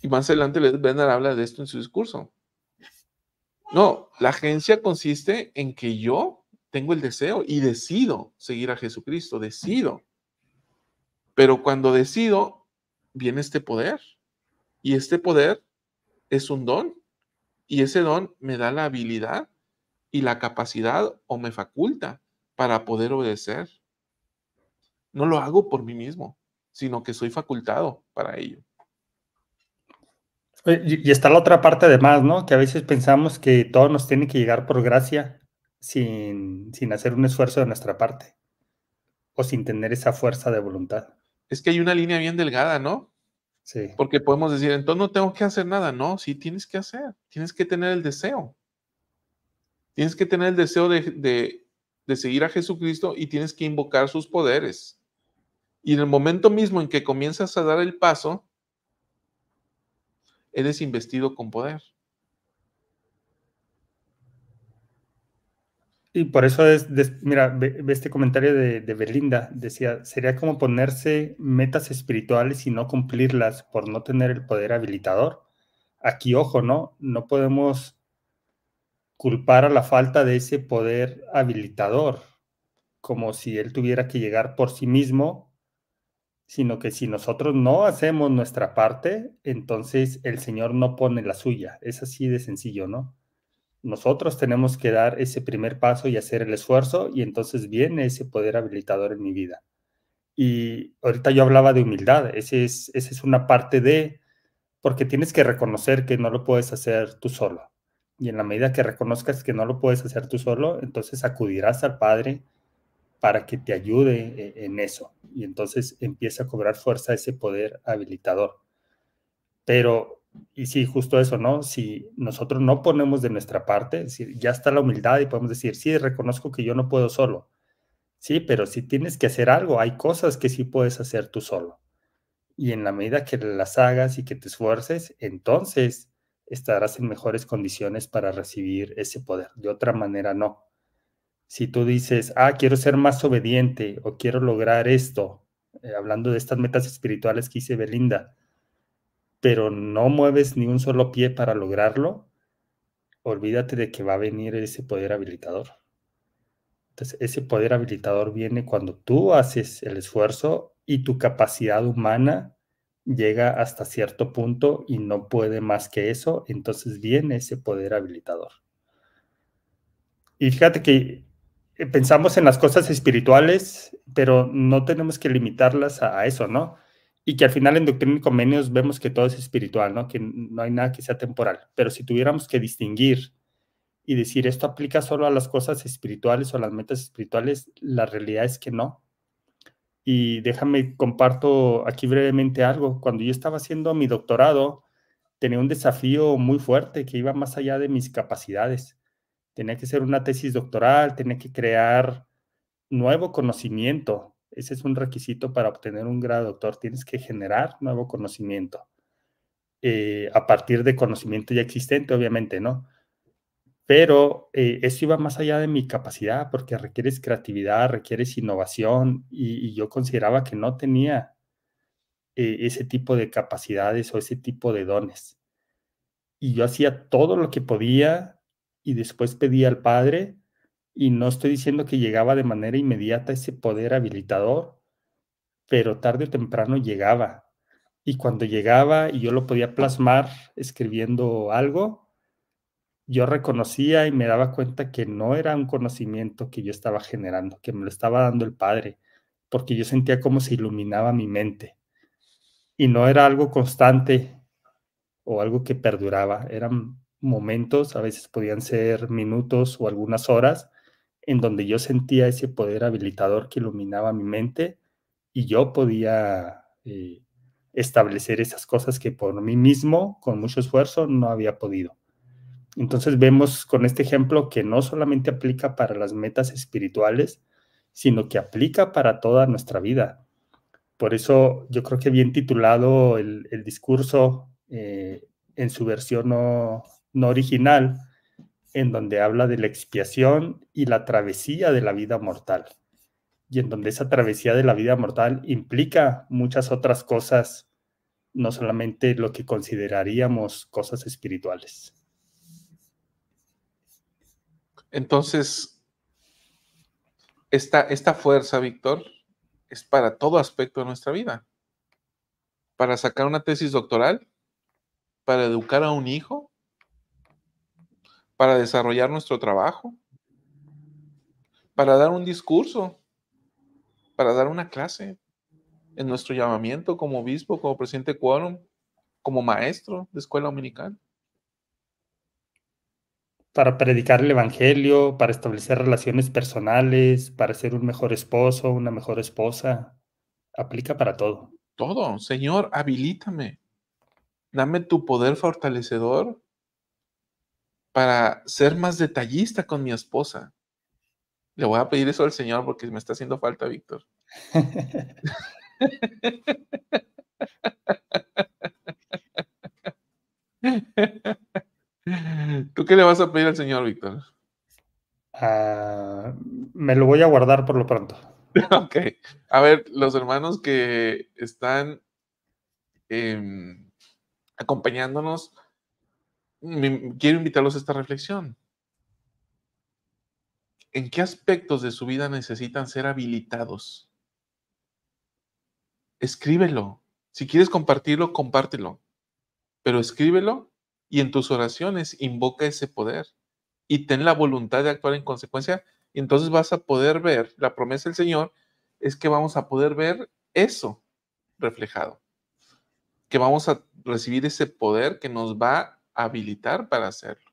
Y más adelante Bernard habla de esto en su discurso. No, la agencia consiste en que yo tengo el deseo y decido seguir a Jesucristo, decido. Pero cuando decido, viene este poder. Y este poder es un don. Y ese don me da la habilidad y la capacidad o me faculta para poder obedecer. No lo hago por mí mismo, sino que soy facultado para ello. Y está la otra parte además, ¿no? Que a veces pensamos que todo nos tiene que llegar por gracia sin hacer un esfuerzo de nuestra parte o sin tener esa fuerza de voluntad. Es que hay una línea bien delgada, ¿no? Sí. Porque podemos decir, entonces no tengo que hacer nada. No, sí tienes que hacer. Tienes que tener el deseo. Tienes que tener el deseo de seguir a Jesucristo y tienes que invocar sus poderes. Y en el momento mismo en que comienzas a dar el paso, eres investido con poder. Y por eso mira, ve este comentario de Belinda, decía, sería como ponerse metas espirituales y no cumplirlas por no tener el poder habilitador. Aquí, ojo, ¿no? No podemos culpar a la falta de ese poder habilitador, como si él tuviera que llegar por sí mismo, sino que si nosotros no hacemos nuestra parte, entonces el Señor no pone la suya. Es así de sencillo, ¿no? Nosotros tenemos que dar ese primer paso y hacer el esfuerzo, y entonces viene ese poder habilitador en mi vida. Y ahorita yo hablaba de humildad, esa es una parte de, porque tienes que reconocer que no lo puedes hacer tú solo. Y en la medida que reconozcas que no lo puedes hacer tú solo, entonces acudirás al Padre para que te ayude en eso. Y entonces empieza a cobrar fuerza ese poder habilitador. Pero, y sí, justo eso, ¿no? Si nosotros no ponemos de nuestra parte, es decir, ya está la humildad y podemos decir, sí, reconozco que yo no puedo solo. Sí, pero si tienes que hacer algo, hay cosas que sí puedes hacer tú solo. Y en la medida que las hagas y que te esfuerces, entonces estarás en mejores condiciones para recibir ese poder. De otra manera, no. Si tú dices, quiero ser más obediente o quiero lograr esto, hablando de estas metas espirituales que hice Belinda, pero no mueves ni un solo pie para lograrlo, olvídate de que va a venir ese poder habilitador. Entonces, ese poder habilitador viene cuando tú haces el esfuerzo y tu capacidad humana llega hasta cierto punto y no puede más que eso, entonces viene ese poder habilitador. Y fíjate que pensamos en las cosas espirituales, pero no tenemos que limitarlas a eso, ¿no? Y que al final en Doctrina y Convenios vemos que todo es espiritual, ¿no? Que no hay nada que sea temporal. Pero si tuviéramos que distinguir y decir esto aplica solo a las cosas espirituales o a las metas espirituales, la realidad es que no. Y déjame comparto aquí brevemente algo. Cuando yo estaba haciendo mi doctorado, tenía un desafío muy fuerte que iba más allá de mis capacidades. Tenía que hacer una tesis doctoral, tenía que crear nuevo conocimiento. Ese es un requisito para obtener un grado de doctor. Tienes que generar nuevo conocimiento. A partir de conocimiento ya existente, obviamente, ¿no? Pero eso iba más allá de mi capacidad porque requieres creatividad, requieres innovación y yo consideraba que no tenía ese tipo de capacidades o ese tipo de dones. Y yo hacía todo lo que podía y después pedía al Padre, y no estoy diciendo que llegaba de manera inmediata ese poder habilitador, pero tarde o temprano llegaba. Y cuando llegaba y yo lo podía plasmar escribiendo algo, yo reconocía y me daba cuenta que no era un conocimiento que yo estaba generando, que me lo estaba dando el Padre, porque yo sentía cómo se iluminaba mi mente. y no era algo constante o algo que perduraba, eran momentos, a veces podían ser minutos o algunas horas, en donde yo sentía ese poder habilitador que iluminaba mi mente y yo podía establecer esas cosas que por mí mismo, con mucho esfuerzo, no había podido. Entonces vemos con este ejemplo que no solamente aplica para las metas espirituales, sino que aplica para toda nuestra vida. Por eso yo creo que bien titulado el discurso en su versión no original, en donde habla de la expiación y la travesía de la vida mortal, y en donde esa travesía de la vida mortal implica muchas otras cosas, no solamente lo que consideraríamos cosas espirituales. Entonces, esta fuerza, Víctor, es para todo aspecto de nuestra vida. Para sacar una tesis doctoral, para educar a un hijo, para desarrollar nuestro trabajo, para dar un discurso, para dar una clase en nuestro llamamiento como obispo, como presidente de quórum, como maestro de escuela dominical. Para predicar el evangelio, para establecer relaciones personales, para ser un mejor esposo, una mejor esposa, aplica para todo. Todo. Señor, habilítame. Dame tu poder fortalecedor para ser más detallista con mi esposa. Le voy a pedir eso al Señor porque me está haciendo falta, Víctor. ¿Tú qué le vas a pedir al Señor, Víctor? Me lo voy a guardar por lo pronto. Ok. A ver, los hermanos que están acompañándonos, quiero invitarlos a esta reflexión. ¿En qué aspectos de su vida necesitan ser habilitados? Escríbelo. Si quieres compartirlo, compártelo. Pero escríbelo y en tus oraciones invoca ese poder y ten la voluntad de actuar en consecuencia. Y entonces vas a poder ver, la promesa del Señor es que vamos a poder ver eso reflejado. Que vamos a recibir ese poder que nos va a habilitar para hacerlo.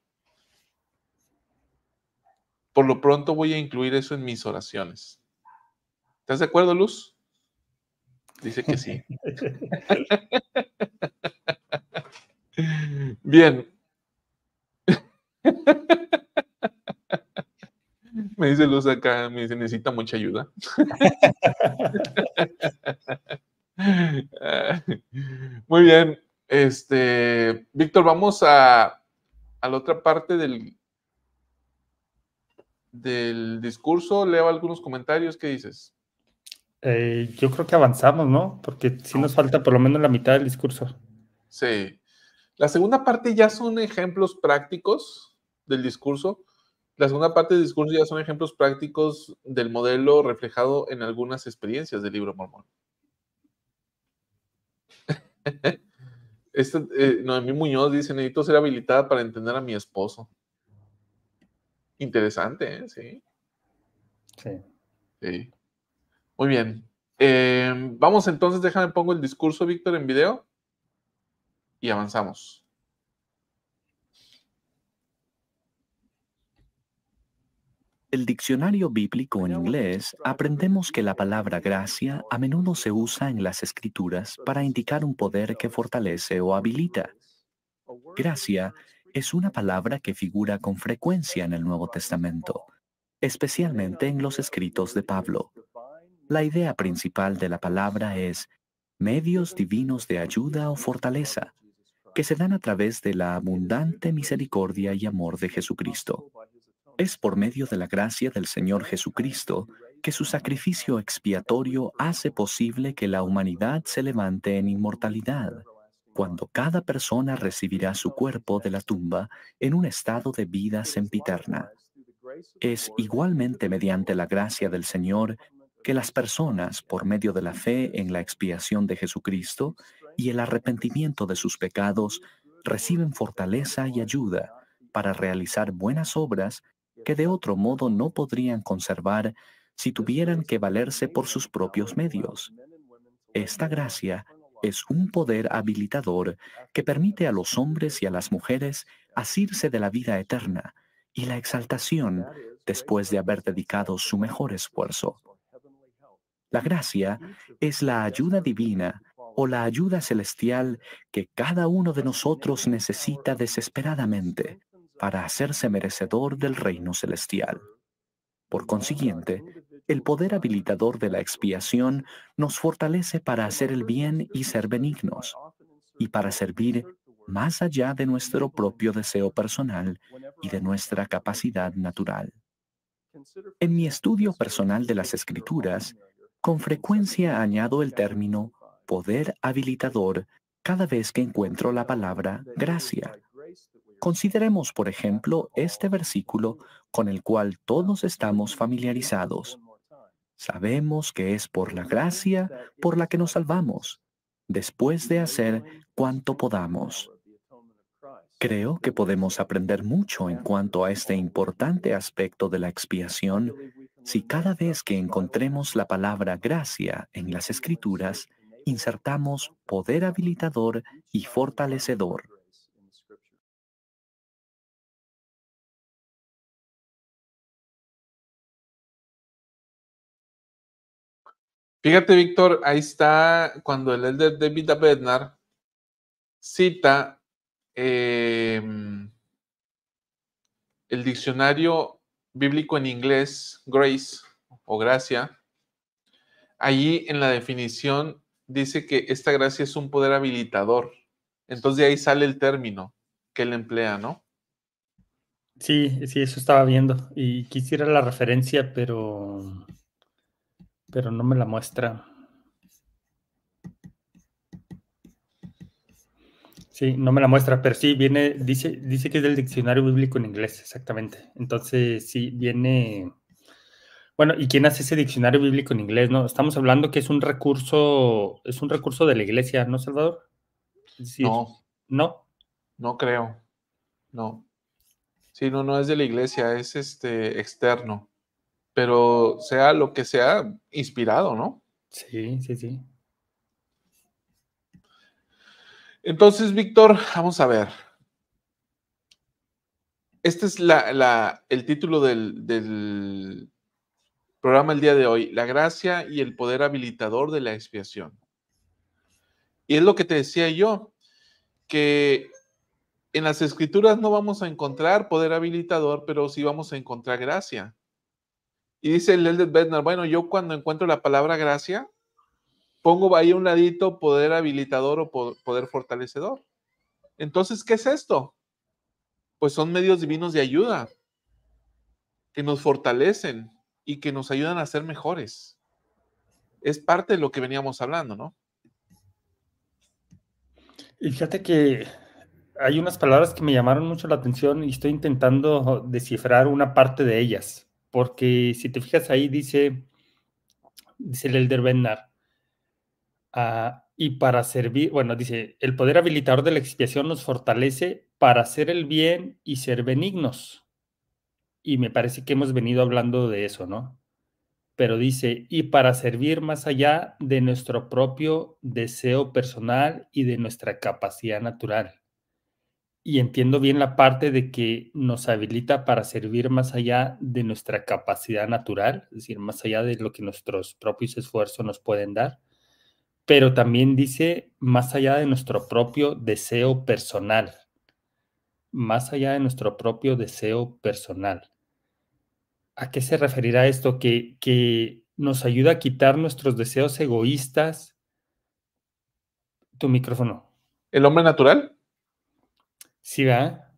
Por lo pronto voy a incluir eso en mis oraciones. ¿Estás de acuerdo, Luz? Dice que sí. Bien. Me dice Luz acá, me dice, necesita mucha ayuda. Muy bien. Víctor, vamos a la otra parte del discurso. Leo algunos comentarios. ¿Qué dices? Yo creo que avanzamos, ¿no? Porque sí nos falta por lo menos la mitad del discurso. Sí. La segunda parte ya son ejemplos prácticos del discurso. La segunda parte del discurso ya son ejemplos prácticos del modelo reflejado en algunas experiencias del libro Mormón. Noemí Muñoz dice, necesito ser habilitada para entender a mi esposo. Interesante, ¿eh? Sí. Sí. Sí. Muy bien. Vamos entonces, déjame pongo el discurso, Víctor, en video y avanzamos. El diccionario bíblico en inglés aprendemos que la palabra gracia a menudo se usa en las escrituras para indicar un poder que fortalece o habilita. Gracia es una palabra que figura con frecuencia en el Nuevo Testamento, especialmente en los escritos de Pablo. La idea principal de la palabra es medios divinos de ayuda o fortaleza, que se dan a través de la abundante misericordia y amor de Jesucristo. Es por medio de la gracia del Señor Jesucristo que su sacrificio expiatorio hace posible que la humanidad se levante en inmortalidad, cuando cada persona recibirá su cuerpo de la tumba en un estado de vida sempiterna. Es igualmente mediante la gracia del Señor que las personas, por medio de la fe en la expiación de Jesucristo y el arrepentimiento de sus pecados, reciben fortaleza y ayuda para realizar buenas obras que de otro modo no podrían conservar si tuvieran que valerse por sus propios medios. Esta gracia es un poder habilitador que permite a los hombres y a las mujeres asirse de la vida eterna y la exaltación después de haber dedicado su mejor esfuerzo. La gracia es la ayuda divina o la ayuda celestial que cada uno de nosotros necesita desesperadamente para hacerse merecedor del reino celestial. Por consiguiente, el poder habilitador de la expiación nos fortalece para hacer el bien y ser benignos, y para servir más allá de nuestro propio deseo personal y de nuestra capacidad natural. En mi estudio personal de las Escrituras, con frecuencia añado el término poder habilitador cada vez que encuentro la palabra gracia. Consideremos, por ejemplo, este versículo con el cual todos estamos familiarizados. Sabemos que es por la gracia por la que nos salvamos, después de hacer cuanto podamos. Creo que podemos aprender mucho en cuanto a este importante aspecto de la expiación si cada vez que encontremos la palabra gracia en las Escrituras, insertamos poder habilitador y fortalecedor. Fíjate, Víctor, ahí está cuando el elder David Bednar cita el diccionario bíblico en inglés, grace o gracia. Allí en la definición dice que esta gracia es un poder habilitador. Entonces de ahí sale el término que él emplea, ¿no? Sí, eso estaba viendo. Y quisiera la referencia, pero no me la muestra. Sí, no me la muestra, pero sí viene, dice que es del diccionario bíblico en inglés, exactamente. Entonces, sí, viene. Bueno, ¿y quién hace ese diccionario bíblico en inglés? No, estamos hablando que es un recurso de la iglesia, ¿no, Salvador? Es decir, no ¿no? creo. No. Sí, no es de la iglesia, es externo. Pero sea lo que sea, inspirado, ¿no? Sí. Entonces, Víctor, vamos a ver. Este es el título del programa el día de hoy, la gracia y el poder habilitador de la expiación. Y es lo que te decía yo, que en las Escrituras no vamos a encontrar poder habilitador, pero sí vamos a encontrar gracia. Y dice el elder Bednar, bueno, yo cuando encuentro la palabra gracia, pongo ahí a un ladito poder habilitador o poder fortalecedor. Entonces, ¿qué es esto? Pues son medios divinos de ayuda que nos fortalecen y que nos ayudan a ser mejores. Es parte de lo que veníamos hablando, ¿no? Y fíjate que hay unas palabras que me llamaron mucho la atención y estoy intentando descifrar una parte de ellas, porque si te fijas ahí dice el elder Bednar, y para servir, bueno, dice, el poder habilitador de la expiación nos fortalece para hacer el bien y ser benignos. Y me parece que hemos venido hablando de eso, ¿no? Pero dice, y para servir más allá de nuestro propio deseo personal y de nuestra capacidad natural. Y entiendo bien la parte de que nos habilita para servir más allá de nuestra capacidad natural, es decir, más allá de lo que nuestros propios esfuerzos nos pueden dar, pero también dice más allá de nuestro propio deseo personal, más allá de nuestro propio deseo personal. ¿A qué se referirá esto? Que nos ayuda a quitar nuestros deseos egoístas. Tu micrófono. ¿El hombre natural? Sí, ¿verdad?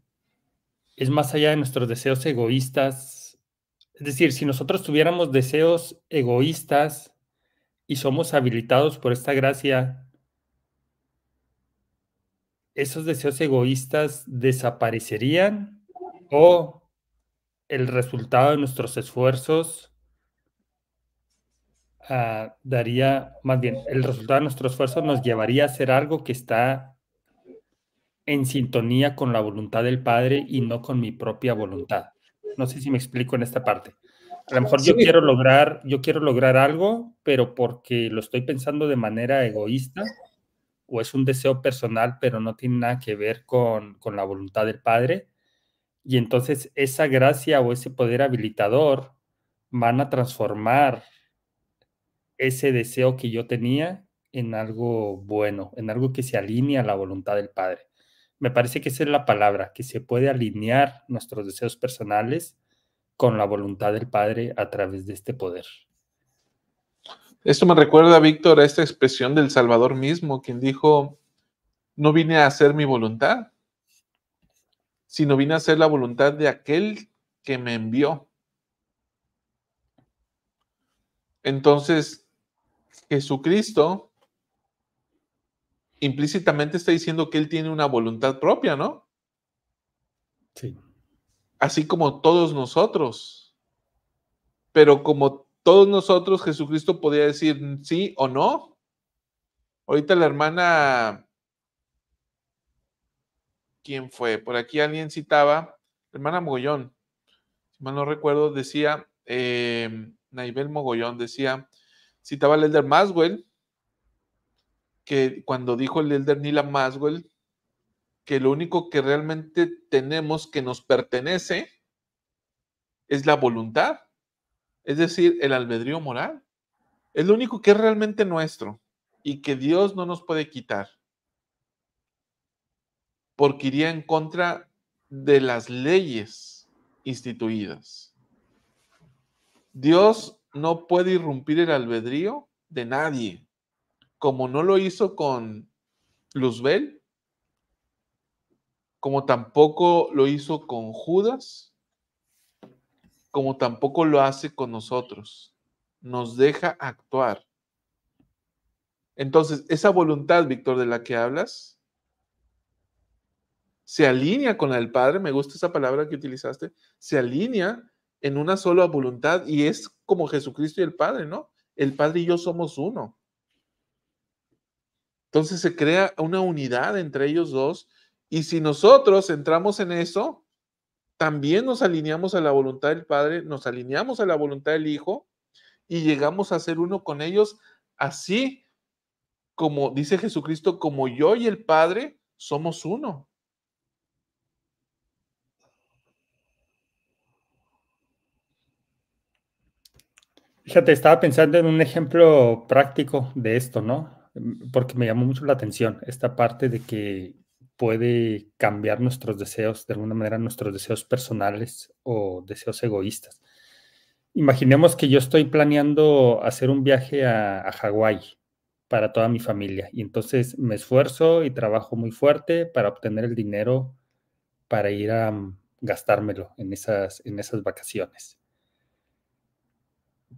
Es más allá de nuestros deseos egoístas. Es decir, si nosotros tuviéramos deseos egoístas y somos habilitados por esta gracia, ¿esos deseos egoístas desaparecerían o el resultado de nuestros esfuerzos daría, más bien, el resultado de nuestro esfuerzo nos llevaría a hacer algo que está en sintonía con la voluntad del Padre y no con mi propia voluntad? No sé si me explico en esta parte. A lo mejor Sí. yo quiero lograr algo, pero porque lo estoy pensando de manera egoísta, o es un deseo personal, pero no tiene nada que ver con la voluntad del Padre. Y entonces esa gracia o ese poder habilitador van a transformar ese deseo que yo tenía en algo bueno, en algo que se alinea a la voluntad del Padre. Me parece que esa es la palabra, que se puede alinear nuestros deseos personales con la voluntad del Padre a través de este poder. Esto me recuerda, Víctor, a esta expresión del Salvador mismo, quien dijo, no vine a hacer mi voluntad, sino vine a hacer la voluntad de aquel que me envió. Entonces, Jesucristo implícitamente está diciendo que Él tiene una voluntad propia, ¿no? Sí. Así como todos nosotros. Pero como todos nosotros, Jesucristo podía decir sí o no. Ahorita la hermana, ¿quién fue? Por aquí alguien citaba, la hermana Mogollón, si mal no recuerdo, decía, Naibel Mogollón decía, citaba al elder Maswell, que cuando dijo el elder Nila Maswell, que lo único que realmente tenemos que nos pertenece es la voluntad, es decir, el albedrío moral. Es lo único que es realmente nuestro y que Dios no nos puede quitar, porque iría en contra de las leyes instituidas. Dios no puede irrumpir el albedrío de nadie, como no lo hizo con Luzbel, como tampoco lo hizo con Judas, como tampoco lo hace con nosotros. Nos deja actuar. Entonces, esa voluntad, Víctor, de la que hablas, se alinea con la del Padre, me gusta esa palabra que utilizaste, se alinea en una sola voluntad y es como Jesucristo y el Padre, ¿no? El Padre y yo somos uno. Entonces se crea una unidad entre ellos dos y si nosotros entramos en eso, también nos alineamos a la voluntad del Padre, nos alineamos a la voluntad del Hijo y llegamos a ser uno con ellos, así como dice Jesucristo, como yo y el Padre somos uno. Fíjate, estaba pensando en un ejemplo práctico de esto, ¿no? Porque me llamó mucho la atención esta parte de que puede cambiar nuestros deseos, de alguna manera nuestros deseos personales o deseos egoístas. Imaginemos que yo estoy planeando hacer un viaje a Hawái para toda mi familia y entonces me esfuerzo y trabajo muy fuerte para obtener el dinero para ir a gastármelo en esas vacaciones.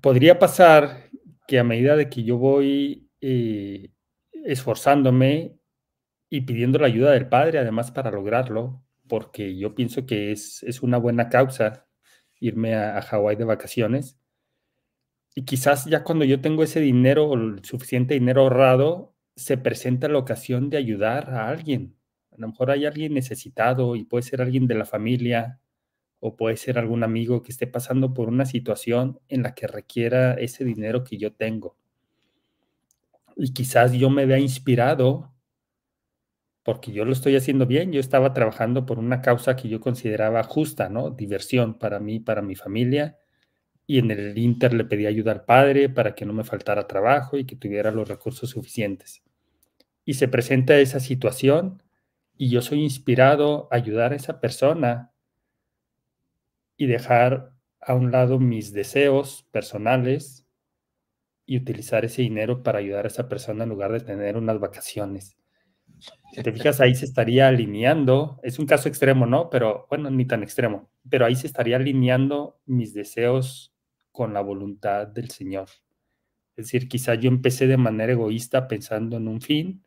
Podría pasar que a medida de que yo voy esforzándome y pidiendo la ayuda del Padre, además para lograrlo, porque yo pienso que es una buena causa irme a Hawái de vacaciones, y quizás ya cuando yo tengo ese dinero o el suficiente dinero ahorrado, se presenta la ocasión de ayudar a alguien. A lo mejor hay alguien necesitado y puede ser alguien de la familia o puede ser algún amigo que esté pasando por una situación en la que requiera ese dinero que yo tengo. Y quizás yo me vea inspirado porque yo lo estoy haciendo bien. Yo estaba trabajando por una causa que yo consideraba justa, ¿no? Diversión para mí, para mi familia. Y en el Inter le pedí ayuda al padre para que no me faltara trabajo y que tuviera los recursos suficientes. Y se presenta esa situación y yo soy inspirado a ayudar a esa persona y dejar a un lado mis deseos personales y utilizar ese dinero para ayudar a esa persona en lugar de tener unas vacaciones. Si te fijas, ahí se estaría alineando, es un caso extremo, ¿no? Pero bueno, ni tan extremo, pero ahí se estaría alineando mis deseos con la voluntad del Señor. Es decir, quizá yo empecé de manera egoísta pensando en un fin,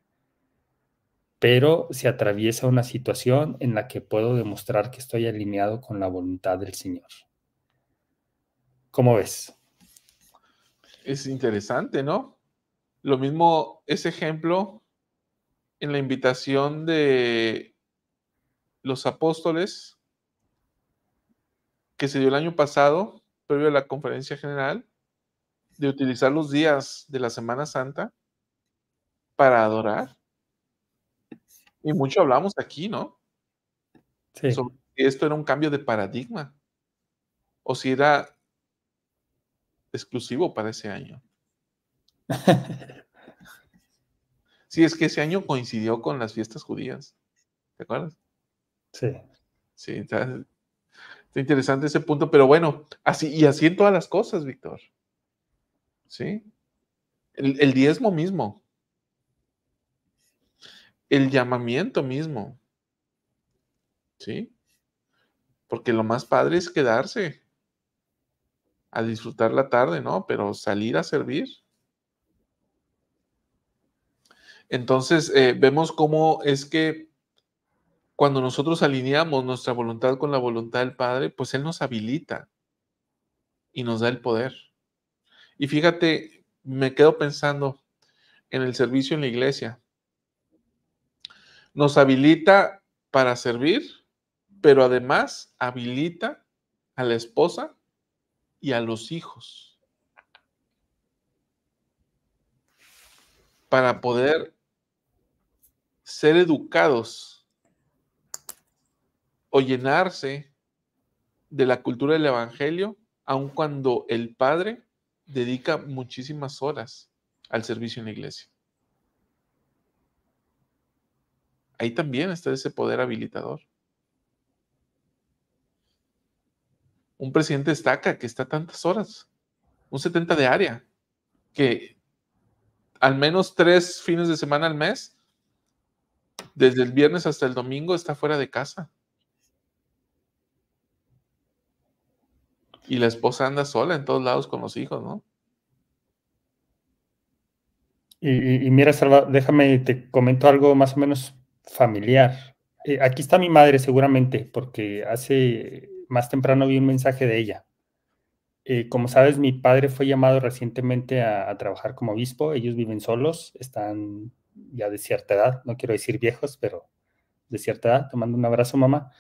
pero se atraviesa una situación en la que puedo demostrar que estoy alineado con la voluntad del Señor. ¿Cómo ves? Es interesante, ¿no? Lo mismo, ese ejemplo en la invitación de los apóstoles que se dio el año pasado, previo a la conferencia general, de utilizar los días de la Semana Santa para adorar. Y mucho hablamos aquí, ¿no? Sí. Sobre si esto era un cambio de paradigma o si era exclusivo para ese año. Sí, es que ese año coincidió con las fiestas judías, ¿te acuerdas? Sí. Sí, está interesante ese punto, pero bueno, así en todas las cosas, Víctor, ¿sí? El diezmo mismo, el llamamiento mismo, ¿sí? Porque lo más padre es quedarse a disfrutar la tarde, ¿no? Pero salir a servir. Entonces, vemos cómo es que cuando nosotros alineamos nuestra voluntad con la voluntad del Padre, pues Él nos habilita y nos da el poder. Y fíjate, me quedo pensando en el servicio en la iglesia. Nos habilita para servir, pero además habilita a la esposa y a los hijos para poder ser educados o llenarse de la cultura del evangelio, aun cuando el padre dedica muchísimas horas al servicio en la iglesia. Ahí también está ese poder habilitador. Un presidente destaca que está tantas horas, un 70 de área, que al menos 3 fines de semana al mes, desde el viernes hasta el domingo, está fuera de casa. Y la esposa anda sola en todos lados con los hijos, ¿no? Y mira, Salva, déjame, te comento algo más o menos familiar. Aquí está mi madre seguramente, porque hace más temprano vi un mensaje de ella. Como sabes, mi padre fue llamado recientemente a trabajar como obispo. Ellos viven solos, están ya de cierta edad, no quiero decir viejos, pero de cierta edad. Te mando un abrazo, mamá.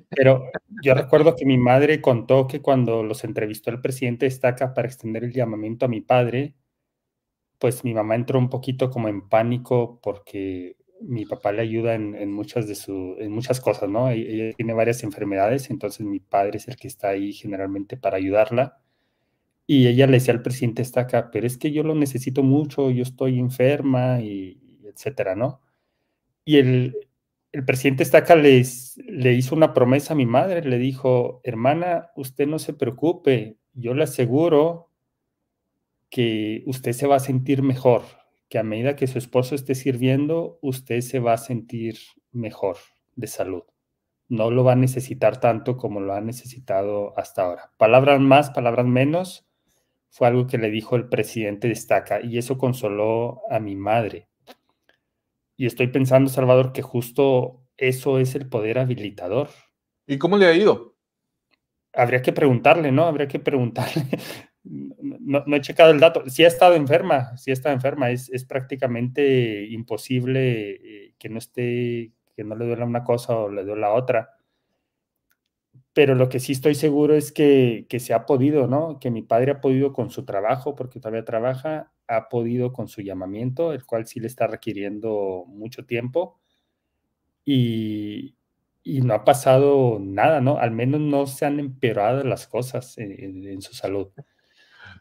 Pero yo recuerdo que mi madre contó que cuando los entrevistó el presidente Estaca para extender el llamamiento a mi padre, pues mi mamá entró un poquito como en pánico porque mi papá le ayuda en muchas en muchas cosas, ¿no? Ella tiene varias enfermedades, entonces mi padre es el que está ahí generalmente para ayudarla. Y ella le decía al presidente Estaca, pero es que yo lo necesito mucho, yo estoy enferma y etcétera, ¿no? Y el presidente Estaca le hizo una promesa a mi madre, le dijo, hermana, usted no se preocupe, yo le aseguro que usted se va a sentir mejor, que a medida que su esposo esté sirviendo, usted se va a sentir mejor de salud. No lo va a necesitar tanto como lo ha necesitado hasta ahora. Palabras más, palabras menos, fue algo que le dijo el presidente de Estaca y eso consoló a mi madre. Y estoy pensando, Salvador, que justo eso es el poder habilitador. ¿Y cómo le ha ido? Habría que preguntarle, ¿no? Habría que preguntarle. No he checado el dato. Sí ha estado enferma, sí ha estado enferma. Es prácticamente imposible que no esté, que no le duela una cosa o le duela la otra. Pero lo que sí estoy seguro es que se ha podido, ¿no? Que mi padre ha podido con su trabajo, porque todavía trabaja, ha podido con su llamamiento, el cual sí le está requiriendo mucho tiempo. Y, y no ha pasado nada, ¿no? Al menos no se han empeorado las cosas en su salud.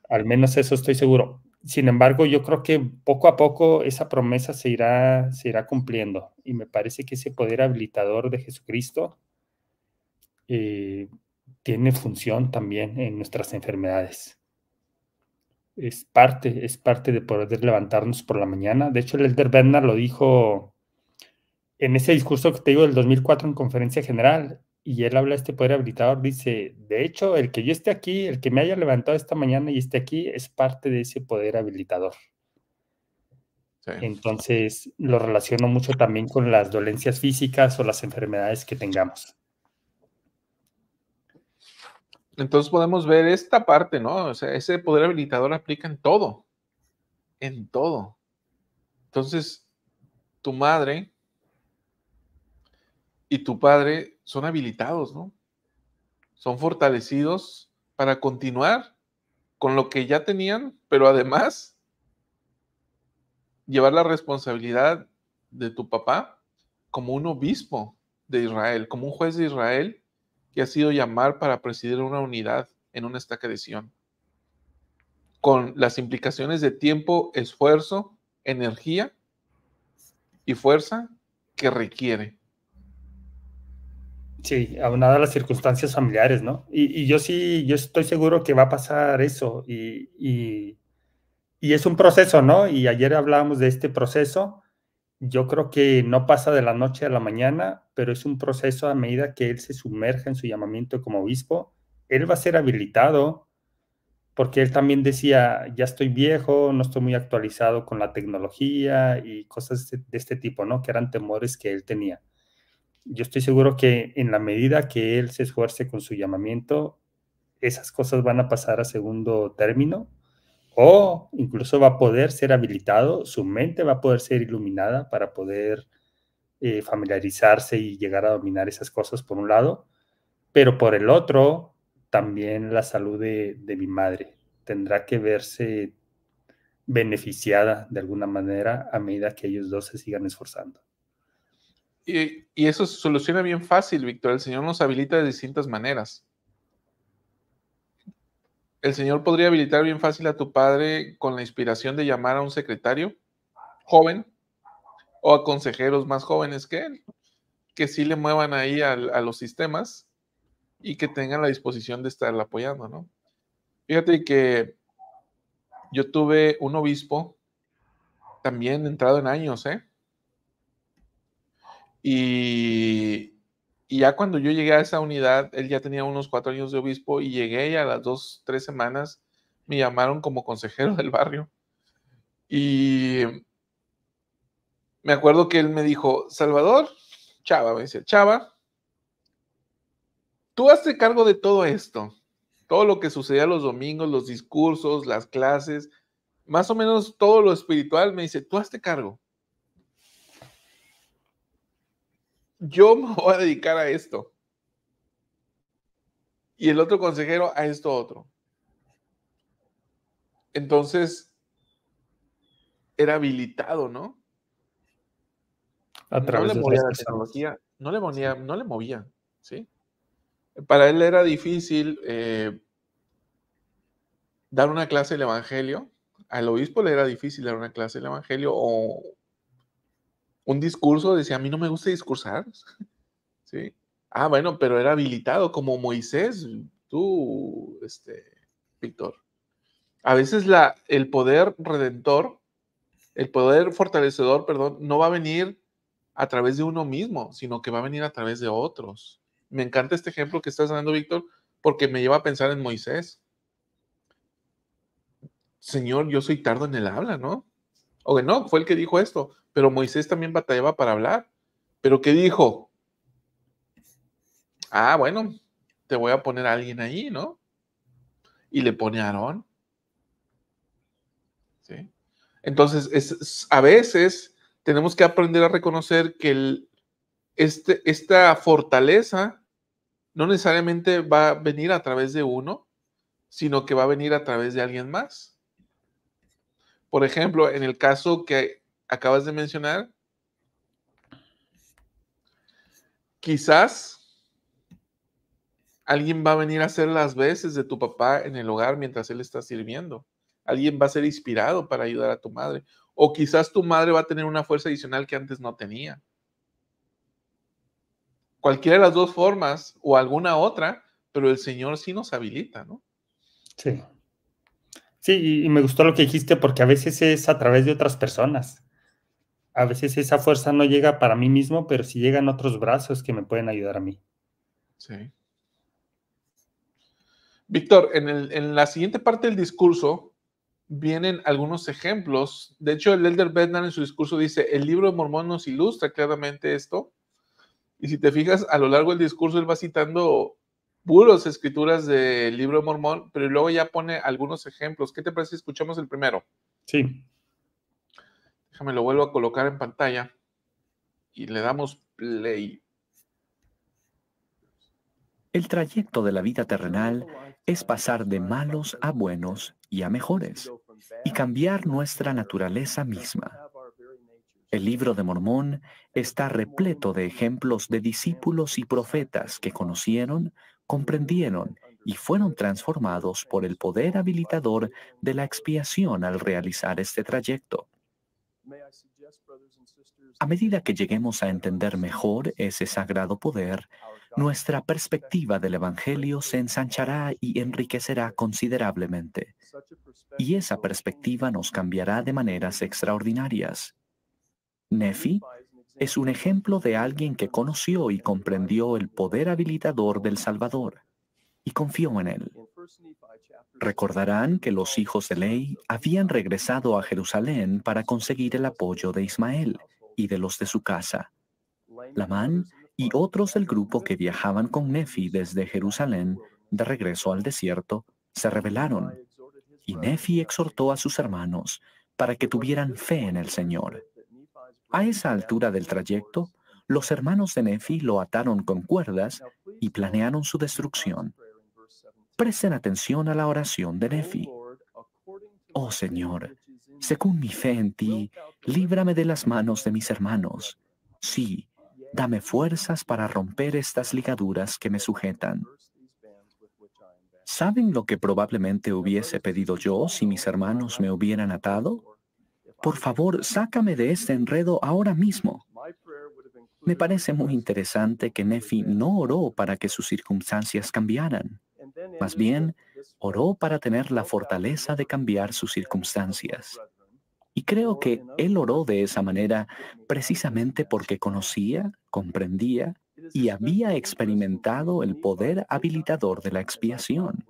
Al menos eso estoy seguro. Sin embargo, yo creo que poco a poco esa promesa se irá cumpliendo. Y me parece que ese poder habilitador de Jesucristo eh, tiene función también en nuestras enfermedades. Es parte de poder levantarnos por la mañana. De hecho, el Elder Bernard lo dijo en ese discurso que te digo del 2004 en conferencia general, y él habla de este poder habilitador, dice, de hecho, el que yo esté aquí, el que me haya levantado esta mañana y esté aquí, es parte de ese poder habilitador. Sí. Entonces, lo relaciono mucho también con las dolencias físicas o las enfermedades que tengamos. Entonces podemos ver esta parte, ¿no? O sea, ese poder habilitador aplica en todo, en todo. Entonces, tu madre y tu padre son habilitados, ¿no? Son fortalecidos para continuar con lo que ya tenían, pero además llevar la responsabilidad de tu papá como un obispo de Israel, como un juez de Israel que ha sido llamado para presidir una unidad en una estaca de Sión, con las implicaciones de tiempo, esfuerzo, energía y fuerza que requiere. Sí, aunada a las circunstancias familiares, ¿no? Y yo sí, yo estoy seguro que va a pasar eso. Y es un proceso, ¿no? Y ayer hablábamos de este proceso. Yo creo que no pasa de la noche a la mañana, pero es un proceso a medida que él se sumerja en su llamamiento como obispo. Él va a ser habilitado, porque él también decía, ya estoy viejo, no estoy muy actualizado con la tecnología y cosas de este tipo, ¿no? Que eran temores que él tenía. Yo estoy seguro que en la medida que él se esfuerce con su llamamiento, esas cosas van a pasar a segundo término, o incluso va a poder ser habilitado, su mente va a poder ser iluminada para poder familiarizarse y llegar a dominar esas cosas por un lado, pero por el otro, también la salud de mi madre tendrá que verse beneficiada de alguna manera a medida que ellos dos se sigan esforzando. Y eso se soluciona bien fácil, Víctor. El Señor nos habilita de distintas maneras. El Señor podría habilitar bien fácil a tu padre con la inspiración de llamar a un secretario joven o a consejeros más jóvenes que él, que sí le muevan ahí a los sistemas y que tengan la disposición de estarla apoyando, ¿no? Fíjate que yo tuve un obispo también entrado en años, ¿eh? Y ya cuando yo llegué a esa unidad, él ya tenía unos 4 años de obispo y llegué y a las 2, 3 semanas me llamaron como consejero del barrio. Y me acuerdo que él me dijo, Salvador, Chava, me decía, Chava, tú hazte cargo de todo esto, todo lo que sucedía los domingos, los discursos, las clases, más o menos todo lo espiritual, me dice, tú hazte cargo. Yo me voy a dedicar a esto. Y el otro consejero a esto otro. Entonces, era habilitado, ¿no? A No través le de movía otras la personas. tecnología, no le movía, ¿sí? Para él era difícil dar una clase del Evangelio. Al obispo le era difícil dar una clase del Evangelio o un discurso. Decía, a mí no me gusta discursar, ¿sí? Ah, bueno, pero era habilitado como Moisés, tú, Víctor. A veces el poder redentor, el poder fortalecedor, perdón, no va a venir a través de uno mismo, sino que va a venir a través de otros. Me encanta este ejemplo que estás dando, Víctor, porque me lleva a pensar en Moisés. Señor, yo soy tardo en el habla, ¿no? O no, fue el que dijo esto, pero Moisés también batallaba para hablar. ¿Pero qué dijo? Ah, bueno, te voy a poner a alguien ahí, ¿no? Y le pone a Aarón. ¿Sí? Entonces, a veces tenemos que aprender a reconocer que esta fortaleza no necesariamente va a venir a través de uno, sino que va a venir a través de alguien más. Por ejemplo, en el caso que acabas de mencionar, quizás alguien va a venir a hacer las veces de tu papá en el hogar mientras él está sirviendo. Alguien va a ser inspirado para ayudar a tu madre. O quizás tu madre va a tener una fuerza adicional que antes no tenía. Cualquiera de las dos formas o alguna otra, pero el Señor sí nos habilita, ¿no? Sí. Sí, y me gustó lo que dijiste porque a veces es a través de otras personas. A veces esa fuerza no llega para mí mismo, pero sí llegan otros brazos que me pueden ayudar a mí. Sí. Víctor, en la siguiente parte del discurso vienen algunos ejemplos. De hecho, el Elder Bednar en su discurso dice, el libro de Mormón nos ilustra claramente esto. Y si te fijas, a lo largo del discurso él va citando puras escrituras del libro de Mormón, pero luego ya pone algunos ejemplos. ¿Qué te parece si escuchamos el primero? Sí. Déjame lo vuelvo a colocar en pantalla y le damos play. El trayecto de la vida terrenal es pasar de malos a buenos y a mejores, y cambiar nuestra naturaleza misma. El libro de Mormón está repleto de ejemplos de discípulos y profetas que conocieron, comprendieron y fueron transformados por el poder habilitador de la expiación al realizar este trayecto. A medida que lleguemos a entender mejor ese sagrado poder, nuestra perspectiva del Evangelio se ensanchará y enriquecerá considerablemente. Y esa perspectiva nos cambiará de maneras extraordinarias. Nefi es un ejemplo de alguien que conoció y comprendió el poder habilitador del Salvador y confió en él. Recordarán que los hijos de Ley habían regresado a Jerusalén para conseguir el apoyo de Ismael y de los de su casa. Lamán y otros del grupo que viajaban con Nefi desde Jerusalén de regreso al desierto se rebelaron, y Nefi exhortó a sus hermanos para que tuvieran fe en el Señor. A esa altura del trayecto, los hermanos de Nefi lo ataron con cuerdas y planearon su destrucción. Presten atención a la oración de Nefi. Oh Señor, según mi fe en ti, líbrame de las manos de mis hermanos. Sí, dame fuerzas para romper estas ligaduras que me sujetan. ¿Saben lo que probablemente hubiese pedido yo si mis hermanos me hubieran atado? Por favor, sácame de este enredo ahora mismo. Me parece muy interesante que Nefi no oró para que sus circunstancias cambiaran. Más bien, oró para tener la fortaleza de cambiar sus circunstancias. Y creo que él oró de esa manera precisamente porque conocía, comprendía y había experimentado el poder habilitador de la expiación.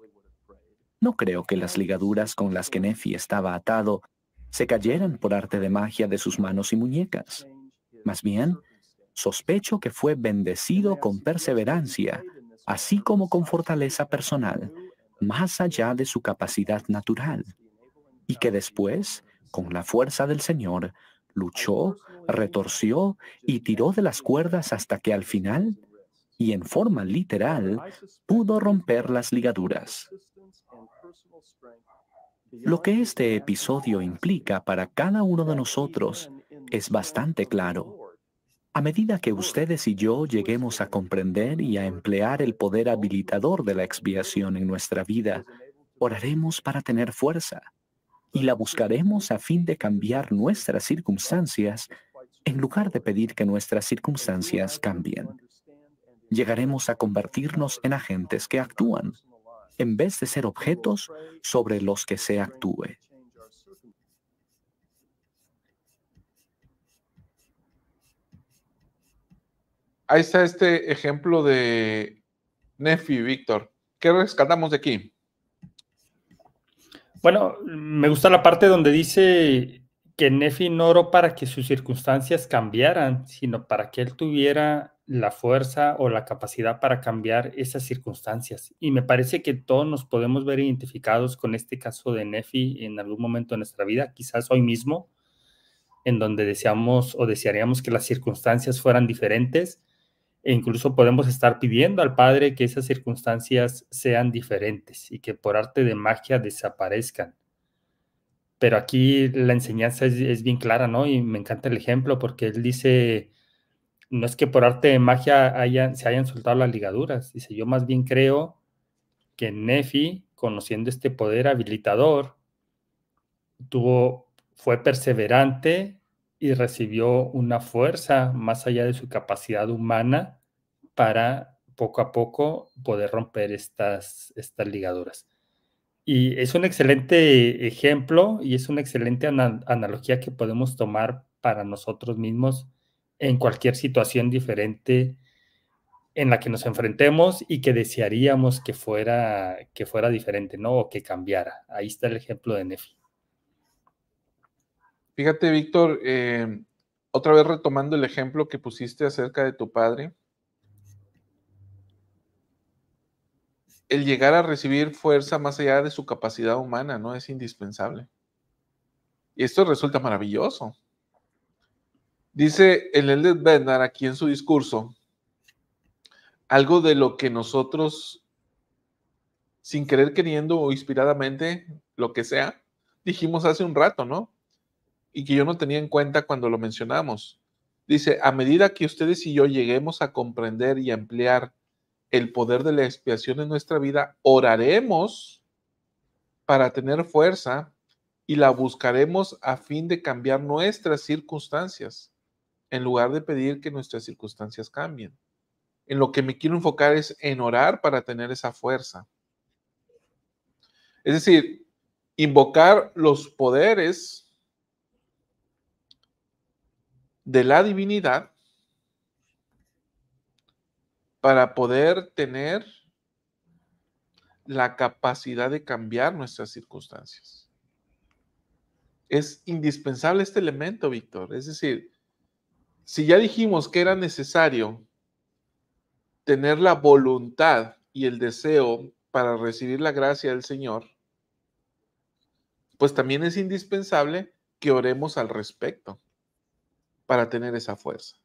No creo que las ligaduras con las que Nefi estaba atado se cayeran por arte de magia de sus manos y muñecas. Más bien, sospecho que fue bendecido con perseverancia, así como con fortaleza personal, más allá de su capacidad natural, y que después, con la fuerza del Señor, luchó, retorció y tiró de las cuerdas hasta que al final, y en forma literal, pudo romper las ligaduras. Lo que este episodio implica para cada uno de nosotros es bastante claro. A medida que ustedes y yo lleguemos a comprender y a emplear el poder habilitador de la expiación en nuestra vida, oraremos para tener fuerza y la buscaremos a fin de cambiar nuestras circunstancias en lugar de pedir que nuestras circunstancias cambien. Llegaremos a convertirnos en agentes que actúan, en vez de ser objetos sobre los que se actúe. Ahí está este ejemplo de Nefi, Víctor. ¿Qué rescatamos de aquí? Bueno, me gusta la parte donde dice que Nefi no oró para que sus circunstancias cambiaran, sino para que él tuviera la fuerza o la capacidad para cambiar esas circunstancias. Y me parece que todos nos podemos ver identificados con este caso de Nefi en algún momento de nuestra vida, quizás hoy mismo, en donde deseamos o desearíamos que las circunstancias fueran diferentes, e incluso podemos estar pidiendo al Padre que esas circunstancias sean diferentes y que por arte de magia desaparezcan. Pero aquí la enseñanza es bien clara, ¿no? Y me encanta el ejemplo porque él dice, no es que por arte de magia se hayan soltado las ligaduras. Dice, yo más bien creo que Nefi, conociendo este poder habilitador, fue perseverante y recibió una fuerza más allá de su capacidad humana para poco a poco poder romper estas ligaduras. Y es un excelente ejemplo y es una excelente analogía que podemos tomar para nosotros mismos en cualquier situación diferente en la que nos enfrentemos y que desearíamos que fuera diferente, ¿no? O que cambiara. Ahí está el ejemplo de Nefi. Fíjate, Víctor, otra vez retomando el ejemplo que pusiste acerca de tu padre, el llegar a recibir fuerza más allá de su capacidad humana, ¿no? Es indispensable. Y esto resulta maravilloso. Dice el Elder Bednar aquí en su discurso, algo de lo que nosotros, sin querer queriendo o inspiradamente, lo que sea, dijimos hace un rato, ¿no? y que yo no tenía en cuenta cuando lo mencionamos. Dice, a medida que ustedes y yo lleguemos a comprender y a emplear el poder de la expiación en nuestra vida, oraremos para tener fuerza y la buscaremos a fin de cambiar nuestras circunstancias, en lugar de pedir que nuestras circunstancias cambien. En lo que me quiero enfocar es en orar para tener esa fuerza. Es decir, invocar los poderes de la divinidad para poder tener la capacidad de cambiar nuestras circunstancias. Es indispensable este elemento, Víctor. Es decir, si ya dijimos que era necesario tener la voluntad y el deseo para recibir la gracia del Señor, pues también es indispensable que oremos al respecto para tener esa fuerza.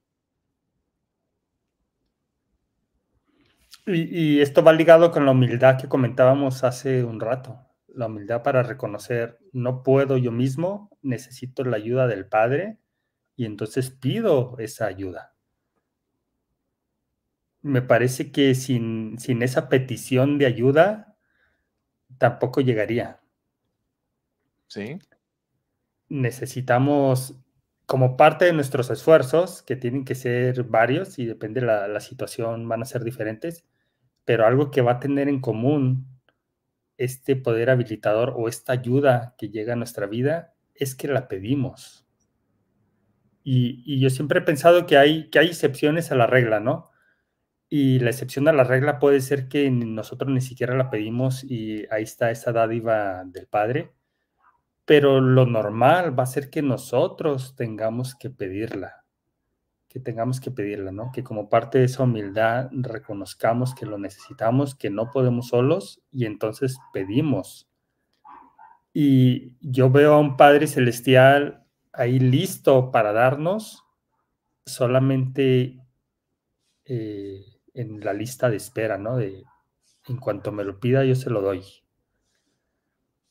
Y esto va ligado con la humildad que comentábamos hace un rato. La humildad para reconocer, no puedo yo mismo, necesito la ayuda del Padre y entonces pido esa ayuda. Me parece que sin esa petición de ayuda, tampoco llegaría. ¿Sí? Necesitamos, como parte de nuestros esfuerzos, que tienen que ser varios y depende de la situación, van a ser diferentes, pero algo que va a tener en común este poder habilitador o esta ayuda que llega a nuestra vida es que la pedimos. Y yo siempre he pensado que hay excepciones a la regla, ¿no? Y la excepción a la regla puede ser que nosotros ni siquiera la pedimos y ahí está esa dádiva del Padre, pero lo normal va a ser que nosotros tengamos que pedirla, ¿no? Que como parte de esa humildad reconozcamos que lo necesitamos, que no podemos solos y entonces pedimos. Y yo veo a un Padre Celestial ahí listo para darnos, solamente en la lista de espera, ¿no? En cuanto me lo pida, yo se lo doy.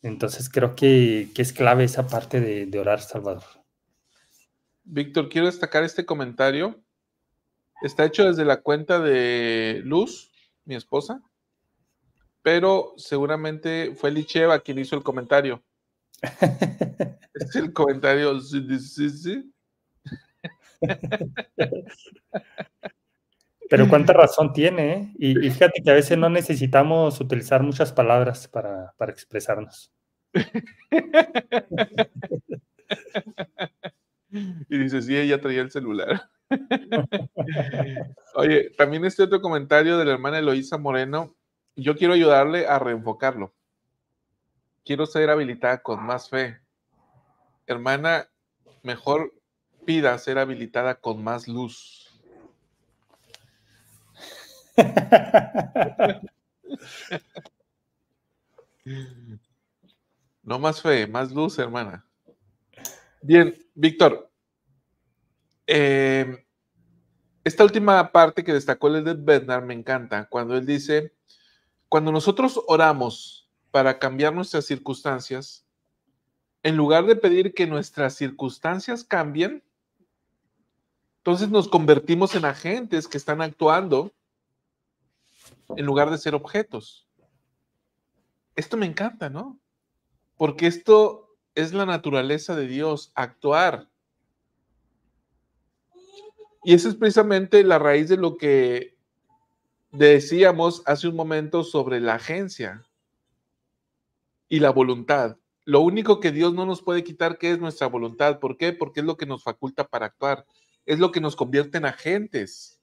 Entonces creo que es clave esa parte de orar, Salvador. Víctor, quiero destacar este comentario. Está hecho desde la cuenta de Luz, mi esposa, pero seguramente fue Licheva quien hizo el comentario. Es el comentario. Sí. Pero cuánta razón tiene, ¿eh? Y fíjate que a veces no necesitamos utilizar muchas palabras para expresarnos. Y dice, sí, ella traía el celular. Oye, también este otro comentario de la hermana Eloísa Moreno, yo quiero ayudarle a reenfocarlo. Quiero ser habilitada con más fe. Hermana, mejor pida ser habilitada con más luz. No más fe, más luz, hermana. Bien, Víctor. Esta última parte que destacó el de Bednar me encanta, cuando él dice, cuando nosotros oramos para cambiar nuestras circunstancias, en lugar de pedir que nuestras circunstancias cambien, entonces nos convertimos en agentes que están actuando en lugar de ser objetos. Esto me encanta, ¿no? Porque esto es la naturaleza de Dios, actuar. Y esa es precisamente la raíz de lo que decíamos hace un momento sobre la agencia y la voluntad. Lo único que Dios no nos puede quitar, que es nuestra voluntad. ¿Por qué? Porque es lo que nos faculta para actuar. Es lo que nos convierte en agentes.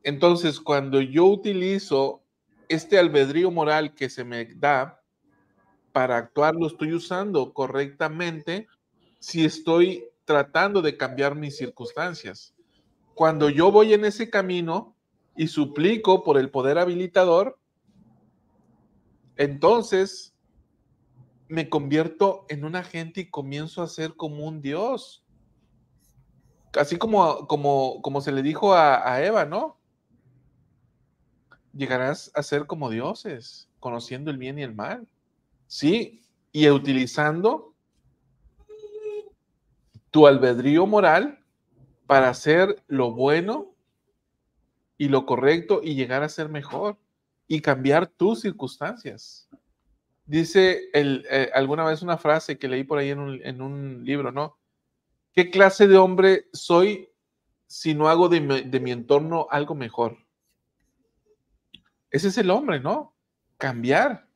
Entonces, cuando yo utilizo este albedrío moral que se me da para actuar, lo estoy usando correctamente si estoy tratando de cambiar mis circunstancias. Cuando yo voy en ese camino y suplico por el poder habilitador, entonces me convierto en un agente y comienzo a ser como un Dios. Así como se le dijo a Eva, ¿no? Llegarás a ser como dioses, conociendo el bien y el mal. Sí, y utilizando tu albedrío moral para hacer lo bueno y lo correcto y llegar a ser mejor y cambiar tus circunstancias. Dice alguna vez una frase que leí por ahí en un libro, ¿no? ¿Qué clase de hombre soy si no hago de mi entorno algo mejor? Ese es el hombre, ¿no? Cambiar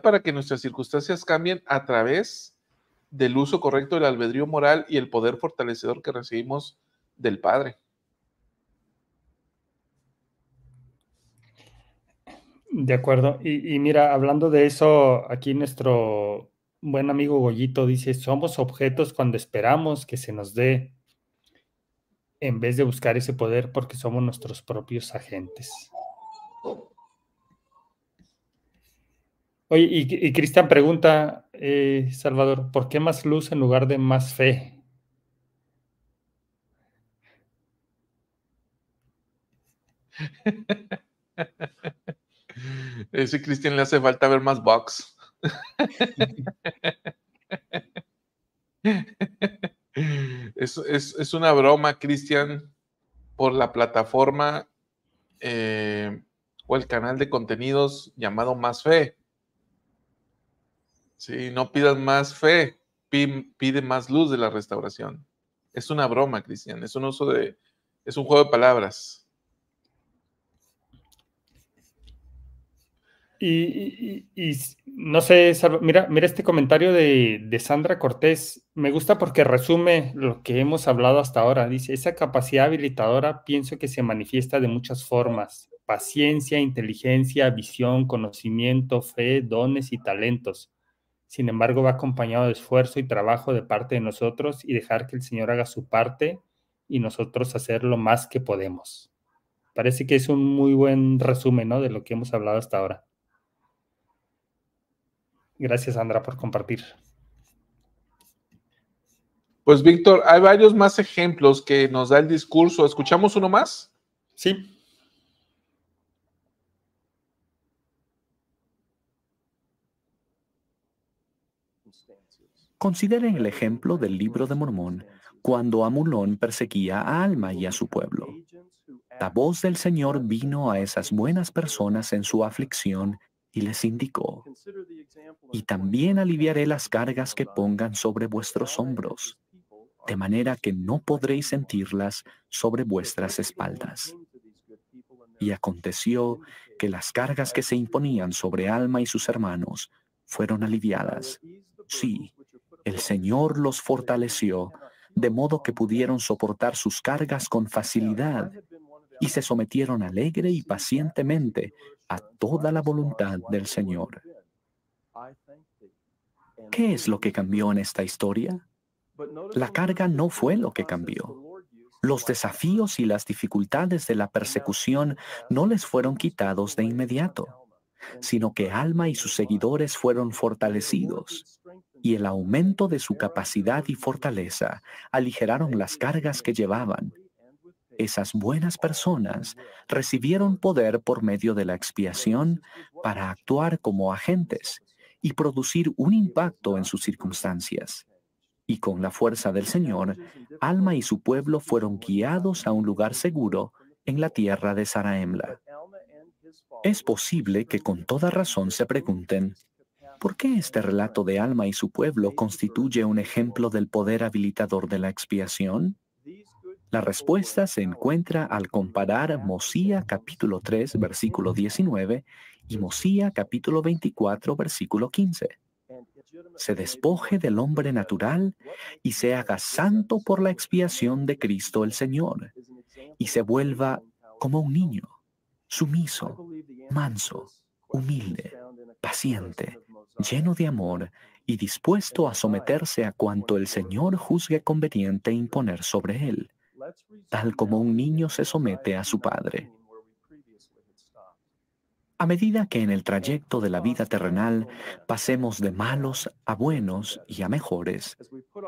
para que nuestras circunstancias cambien a través del uso correcto del albedrío moral y el poder fortalecedor que recibimos del Padre. De acuerdo. Y mira, hablando de eso, aquí nuestro buen amigo Goyito dice, somos objetos cuando esperamos que se nos dé, en vez de buscar ese poder porque somos nuestros propios agentes. Oye, y Cristian pregunta, Salvador, ¿por qué más luz en lugar de más fe? Ese Cristian le hace falta ver más box. Es una broma, Cristian, por la plataforma o el canal de contenidos llamado Más Fe. Sí, no pidas más fe, pide más luz de la restauración. Es una broma, Cristian, es un juego de palabras. Y no sé, mira este comentario de Sandra Cortés. Me gusta porque resume lo que hemos hablado hasta ahora. Dice, esa capacidad habilitadora pienso que se manifiesta de muchas formas. Paciencia, inteligencia, visión, conocimiento, fe, dones y talentos. Sin embargo, va acompañado de esfuerzo y trabajo de parte de nosotros y dejar que el Señor haga su parte y nosotros hacer lo más que podemos. Parece que es un muy buen resumen, ¿no?, de lo que hemos hablado hasta ahora. Gracias, Sandra, por compartir. Pues, Víctor, hay varios más ejemplos que nos da el discurso. ¿Escuchamos uno más? Sí. Consideren el ejemplo del Libro de Mormón, cuando Amulón perseguía a Alma y a su pueblo. La voz del Señor vino a esas buenas personas en su aflicción y les indicó: y también aliviaré las cargas que pongan sobre vuestros hombros, de manera que no podréis sentirlas sobre vuestras espaldas. Y aconteció que las cargas que se imponían sobre Alma y sus hermanos fueron aliviadas. Sí, el Señor los fortaleció, de modo que pudieron soportar sus cargas con facilidad y se sometieron alegre y pacientemente a toda la voluntad del Señor. ¿Qué es lo que cambió en esta historia? La carga no fue lo que cambió. Los desafíos y las dificultades de la persecución no les fueron quitados de inmediato, sino que Alma y sus seguidores fueron fortalecidos, y el aumento de su capacidad y fortaleza aligeraron las cargas que llevaban. Esas buenas personas recibieron poder por medio de la expiación para actuar como agentes y producir un impacto en sus circunstancias. Y con la fuerza del Señor, Alma y su pueblo fueron guiados a un lugar seguro en la tierra de Zarahemla. Es posible que con toda razón se pregunten, ¿por qué este relato de Alma y su pueblo constituye un ejemplo del poder habilitador de la expiación? La respuesta se encuentra al comparar Mosía capítulo 3, versículo 19 y Mosía capítulo 24, versículo 15. Se despoje del hombre natural y se haga santo por la expiación de Cristo el Señor, y se vuelva como un niño, sumiso, manso, humilde, paciente, lleno de amor y dispuesto a someterse a cuanto el Señor juzgue conveniente imponer sobre él, tal como un niño se somete a su padre. A medida que en el trayecto de la vida terrenal pasemos de malos a buenos y a mejores,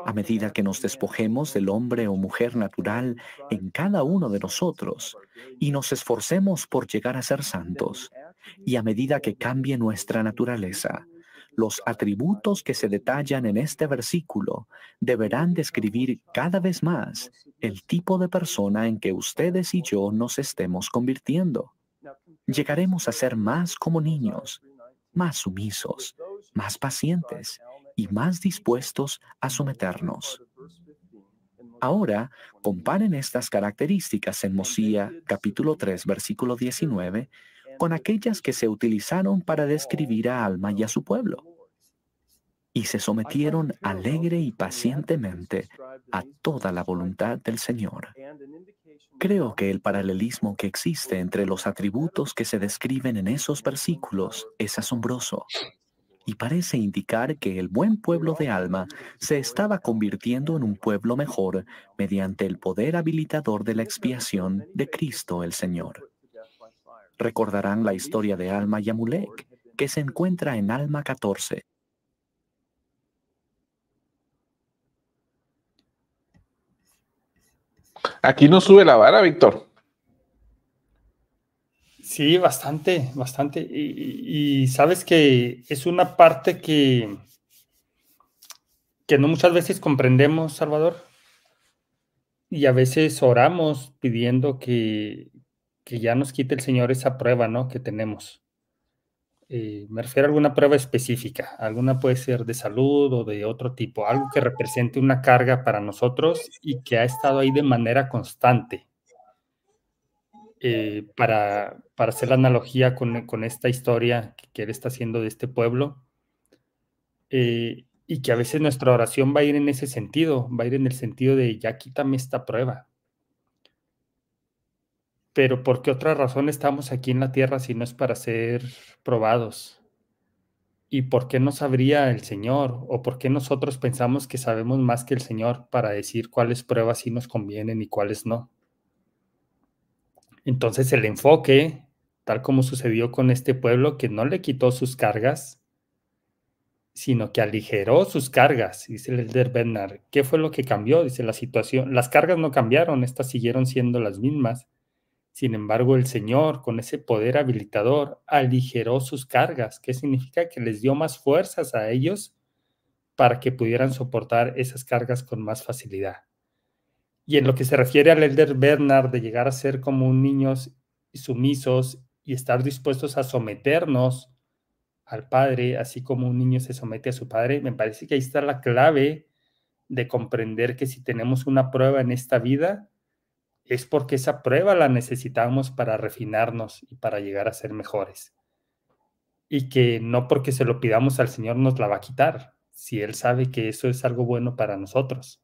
a medida que nos despojemos del hombre o mujer natural en cada uno de nosotros y nos esforcemos por llegar a ser santos, y a medida que cambie nuestra naturaleza, Los atributos que se detallan en este versículo deberán describir cada vez más el tipo de persona en que ustedes y yo nos estemos convirtiendo. Llegaremos a ser más como niños, más sumisos, más pacientes y más dispuestos a someternos. Ahora, comparen estas características en Mosía, capítulo 3, versículo 19, con aquellas que se utilizaron para describir a Alma y a su pueblo. Y se sometieron alegre y pacientemente a toda la voluntad del Señor. Creo que el paralelismo que existe entre los atributos que se describen en esos versículos es asombroso y parece indicar que el buen pueblo de Alma se estaba convirtiendo en un pueblo mejor mediante el poder habilitador de la expiación de Cristo el Señor. Recordarán la historia de Alma y Amulek, que se encuentra en Alma 14. Aquí no sube la vara, Víctor. Sí, bastante, bastante. Y sabes que es una parte que no muchas veces comprendemos, Salvador, y a veces oramos pidiendo que ya nos quite el Señor esa prueba, ¿no?, que tenemos. Me refiero a alguna prueba específica, alguna puede ser de salud o de otro tipo, algo que represente una carga para nosotros y que ha estado ahí de manera constante. Para hacer la analogía con esta historia que él está haciendo de este pueblo, y que a veces nuestra oración va a ir en ese sentido, va a ir en el sentido de ya quítame esta prueba. Pero ¿por qué otra razón estamos aquí en la tierra si no es para ser probados? ¿Y por qué no sabría el Señor? ¿O por qué nosotros pensamos que sabemos más que el Señor para decir cuáles pruebas sí nos convienen y cuáles no? Entonces el enfoque, tal como sucedió con este pueblo, que no le quitó sus cargas, sino que aligeró sus cargas, dice el Elder Bernard. ¿Qué fue lo que cambió? Dice la situación. Las cargas no cambiaron, estas siguieron siendo las mismas. Sin embargo, el Señor, con ese poder habilitador, aligeró sus cargas. ¿Qué significa? Que les dio más fuerzas a ellos para que pudieran soportar esas cargas con más facilidad. Y en lo que se refiere al Elder Bernard de llegar a ser como un niños sumisos y estar dispuestos a someternos al padre, así como un niño se somete a su padre, me parece que ahí está la clave de comprender que si tenemos una prueba en esta vida, es porque esa prueba la necesitamos para refinarnos y para llegar a ser mejores. Y que no porque se lo pidamos al Señor nos la va a quitar, si Él sabe que eso es algo bueno para nosotros.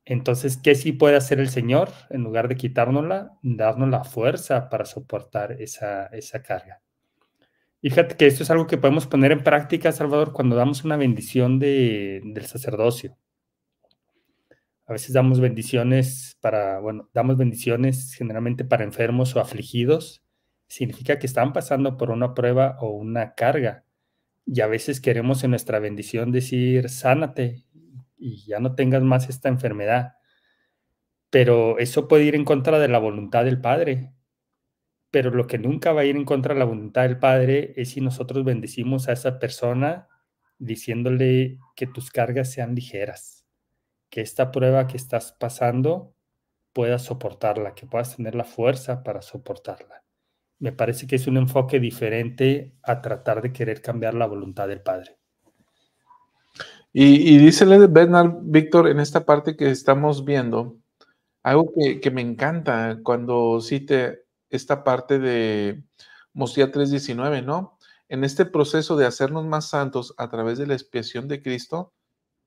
Entonces, ¿qué sí puede hacer el Señor? En lugar de quitárnosla, darnos la fuerza para soportar esa carga. Y fíjate que esto es algo que podemos poner en práctica, Salvador, cuando damos una bendición del sacerdocio. A veces damos bendiciones damos bendiciones generalmente para enfermos o afligidos. Significa que están pasando por una prueba o una carga. Y a veces queremos en nuestra bendición decir, sánate y ya no tengas más esta enfermedad. Pero eso puede ir en contra de la voluntad del Padre. Pero lo que nunca va a ir en contra de la voluntad del Padre es si nosotros bendecimos a esa persona diciéndole que tus cargas sean ligeras, que esta prueba que estás pasando puedas soportarla, que puedas tener la fuerza para soportarla. Me parece que es un enfoque diferente a tratar de querer cambiar la voluntad del Padre. Y dice Bernard, Víctor, en esta parte que estamos viendo, algo que me encanta cuando cite esta parte de Mosía 3:19, ¿no? En este proceso de hacernos más santos a través de la expiación de Cristo,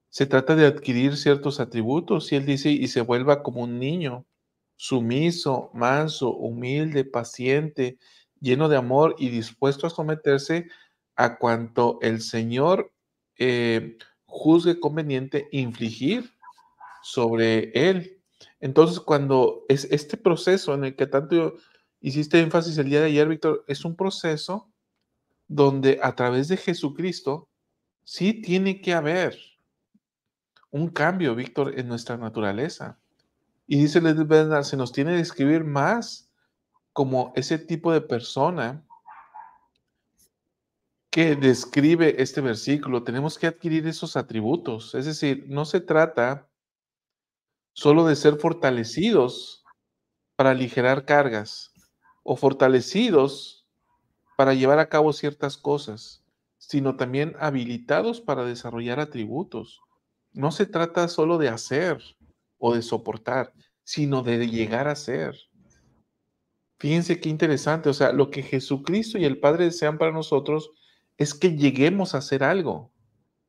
se trata de adquirir ciertos atributos, y él dice, y se vuelva como un niño, sumiso, manso, humilde, paciente, lleno de amor y dispuesto a someterse a cuanto el Señor juzgue conveniente infligir sobre él. Entonces, cuando es este proceso en el que tanto hiciste énfasis el día de ayer, Víctor, es un proceso donde a través de Jesucristo sí tiene que haber un cambio, Víctor, en nuestra naturaleza. Y dice Led Bernard, se nos tiene que describir más como ese tipo de persona que describe este versículo. Tenemos que adquirir esos atributos. Es decir, no se trata solo de ser fortalecidos para aligerar cargas o fortalecidos para llevar a cabo ciertas cosas, sino también habilitados para desarrollar atributos. No se trata solo de hacer o de soportar, sino de llegar a ser. Fíjense qué interesante, o sea, lo que Jesucristo y el Padre desean para nosotros es que lleguemos a hacer algo,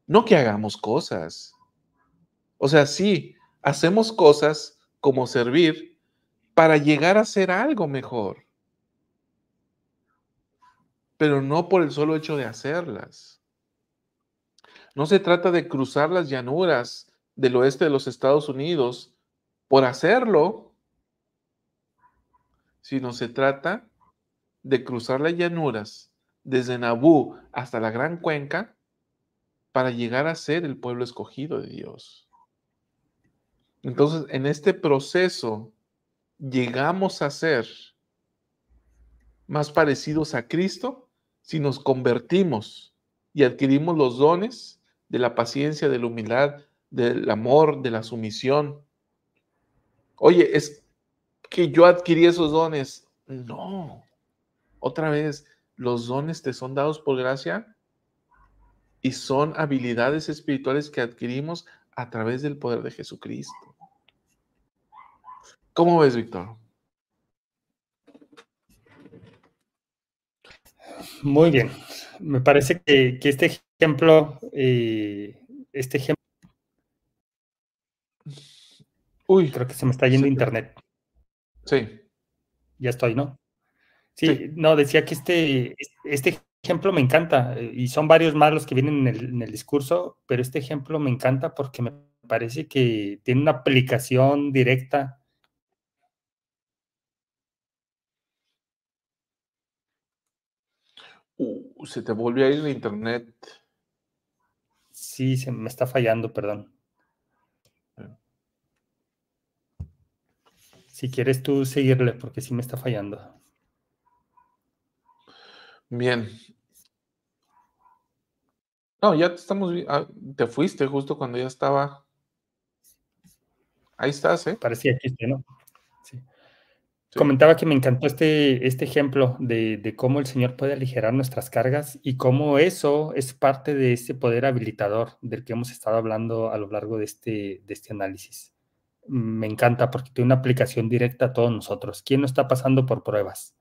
no que hagamos cosas. O sea, sí, hacemos cosas como servir para llegar a ser algo mejor, pero no por el solo hecho de hacerlas. No se trata de cruzar las llanuras del oeste de los Estados Unidos por hacerlo, sino se trata de cruzar las llanuras desde Nabú hasta la Gran Cuenca para llegar a ser el pueblo escogido de Dios. Entonces, en este proceso, llegamos a ser más parecidos a Cristo si nos convertimos y adquirimos los dones de la paciencia, de la humildad, del amor, de la sumisión. Oye, es que yo adquirí esos dones. No, otra vez, los dones te son dados por gracia y son habilidades espirituales que adquirimos a través del poder de Jesucristo. ¿Cómo ves, Víctor? Muy bien. Me parece que este ejemplo, Uy, creo que se me está yendo internet. Sí. Ya estoy, ¿no? Sí, Sí. no, decía que este ejemplo me encanta, y son varios más los que vienen en el discurso, pero este ejemplo me encanta porque me parece que tiene una aplicación directa. Se te volvió a ir el internet. Sí, se me está fallando, perdón. Si quieres tú seguirle, porque sí me está fallando. Bien. No, ya te estamos. Te fuiste justo cuando ya estaba. Ahí estás, ¿eh? Parecía que estoy, ¿no? Sí. Sí. Comentaba que me encantó este ejemplo de cómo el Señor puede aligerar nuestras cargas y cómo eso es parte de ese poder habilitador del que hemos estado hablando a lo largo de este análisis. Me encanta porque tiene una aplicación directa a todos nosotros. ¿Quién no está pasando por pruebas?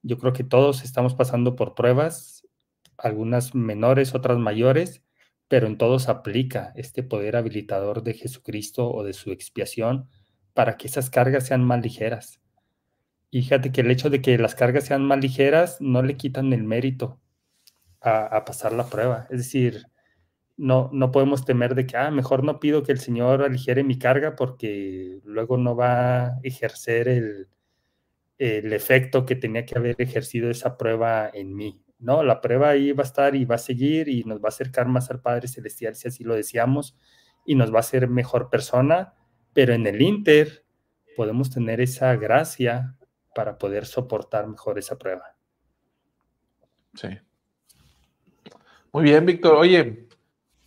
Yo creo que todos estamos pasando por pruebas, algunas menores, otras mayores, pero en todos aplica este poder habilitador de Jesucristo o de su expiación para que esas cargas sean más ligeras. Y fíjate que el hecho de que las cargas sean más ligeras no le quitan el mérito a pasar la prueba. Es decir, no podemos temer de que, mejor no pido que el Señor aligere mi carga porque luego no va a ejercer el efecto que tenía que haber ejercido esa prueba en mí. No, la prueba ahí va a estar y va a seguir y nos va a acercar más al Padre Celestial si así lo deseamos y nos va a hacer mejor persona, pero en el Inter podemos tener esa gracia para poder soportar mejor esa prueba. Sí. Muy bien, Víctor. Oye,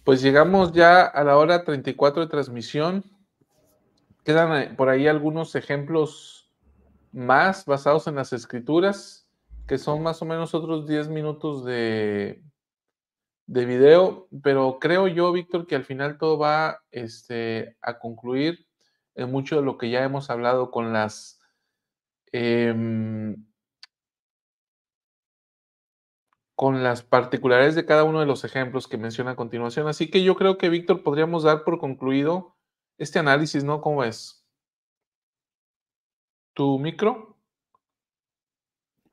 pues llegamos ya a la hora 34 de transmisión. Quedan por ahí algunos ejemplos más basados en las escrituras, que son más o menos otros 10 minutos de video, pero creo yo, Víctor, que al final todo va a concluir en mucho de lo que ya hemos hablado con las particularidades de cada uno de los ejemplos que menciona a continuación. Así que yo creo que, Víctor, podríamos dar por concluido este análisis, ¿no? ¿Cómo es? ¿Tu micro?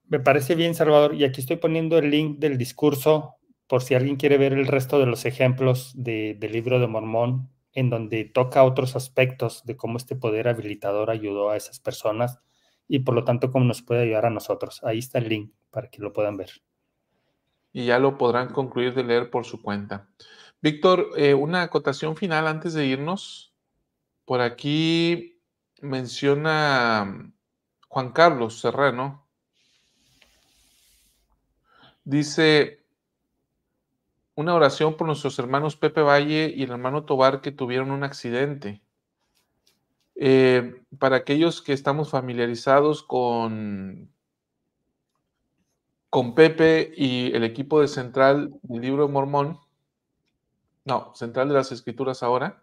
Me parece bien, Salvador, y aquí estoy poniendo el link del discurso por si alguien quiere ver el resto de los ejemplos del Libro de Mormón, en donde toca otros aspectos de cómo este poder habilitador ayudó a esas personas y por lo tanto cómo nos puede ayudar a nosotros. Ahí está el link para que lo puedan ver. Y ya lo podrán concluir de leer por su cuenta. Víctor, una acotación final antes de irnos. Por aquí menciona Juan Carlos Serrano. Dice, una oración por nuestros hermanos Pepe Valle y el hermano Tobar que tuvieron un accidente. Para aquellos que estamos familiarizados con Pepe y el equipo de Central del Libro de Mormón, no, Central de las Escrituras ahora,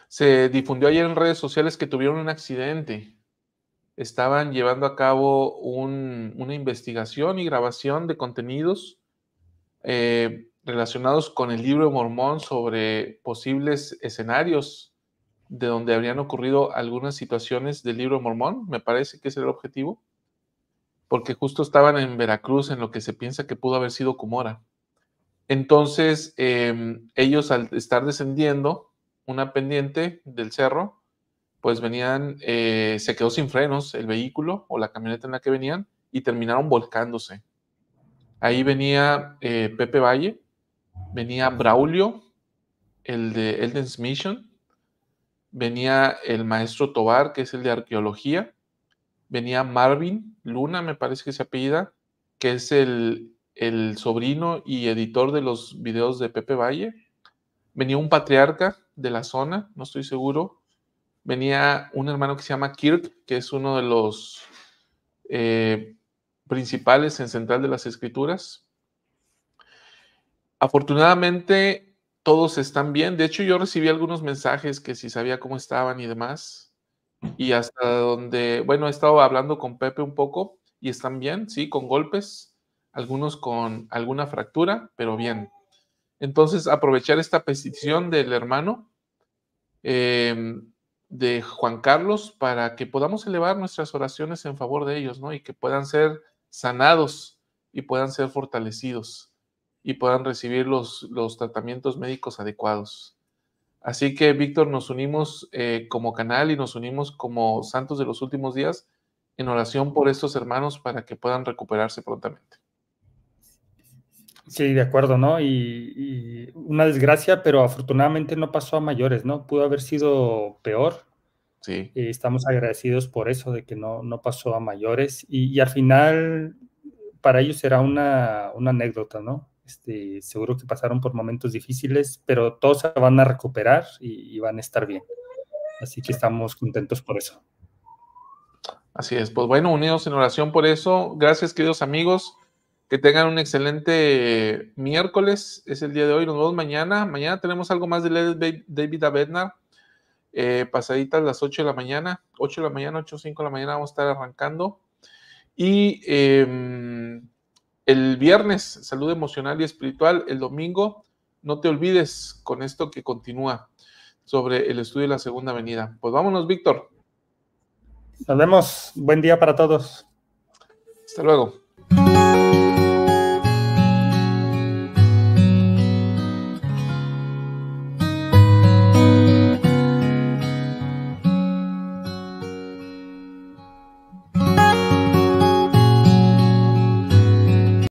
se difundió ayer en redes sociales que tuvieron un accidente. Estaban llevando a cabo una investigación y grabación de contenidos relacionados con el Libro de Mormón sobre posibles escenarios de donde habrían ocurrido algunas situaciones del Libro de Mormón. Me parece que ese era el objetivo, porque justo estaban en Veracruz, en lo que se piensa que pudo haber sido Cumora. Entonces, ellos al estar descendiendo una pendiente del cerro, pues venían, se quedó sin frenos el vehículo o la camioneta en la que venían y terminaron volcándose. Ahí venía Pepe Valle, venía Braulio, el de Elden's Mission, venía el maestro Tobar, que es el de arqueología, venía Marvin Luna, me parece que se apellida, que es el sobrino y editor de los videos de Pepe Valle, venía un patriarca de la zona, no estoy seguro, venía un hermano que se llama Kirk, que es uno de los principales en Central de las Escrituras. Afortunadamente, todos están bien. De hecho, yo recibí algunos mensajes que si sabía cómo estaban y demás. Y hasta donde, bueno, he estado hablando con Pepe un poco y están bien, sí, con golpes, algunos con alguna fractura, pero bien. Entonces, aprovechar esta petición del hermano de Juan Carlos para que podamos elevar nuestras oraciones en favor de ellos, ¿no? Y que puedan ser sanados y puedan ser fortalecidos y puedan recibir los tratamientos médicos adecuados. Así que, Víctor, nos unimos como canal y nos unimos como santos de los últimos días en oración por estos hermanos para que puedan recuperarse prontamente. Sí, de acuerdo, ¿no? Y una desgracia, pero afortunadamente no pasó a mayores, ¿no? Pudo haber sido peor. Sí. Estamos agradecidos por eso, de que no pasó a mayores. Y al final, para ellos será una anécdota, ¿no? Seguro que pasaron por momentos difíciles, pero todos se van a recuperar y van a estar bien. Así que estamos contentos por eso. Así es. Pues bueno, unidos en oración por eso. Gracias, queridos amigos. Que tengan un excelente miércoles. Es el día de hoy. Nos vemos mañana. Mañana tenemos algo más de David Abednar. Pasaditas las 8 de la mañana. 8 de la mañana, 8:05 de la mañana vamos a estar arrancando. Y el viernes, salud emocional y espiritual. El domingo, no te olvides con esto que continúa sobre el estudio de la segunda venida. Pues vámonos, Víctor. Nos vemos. Buen día para todos. Hasta luego.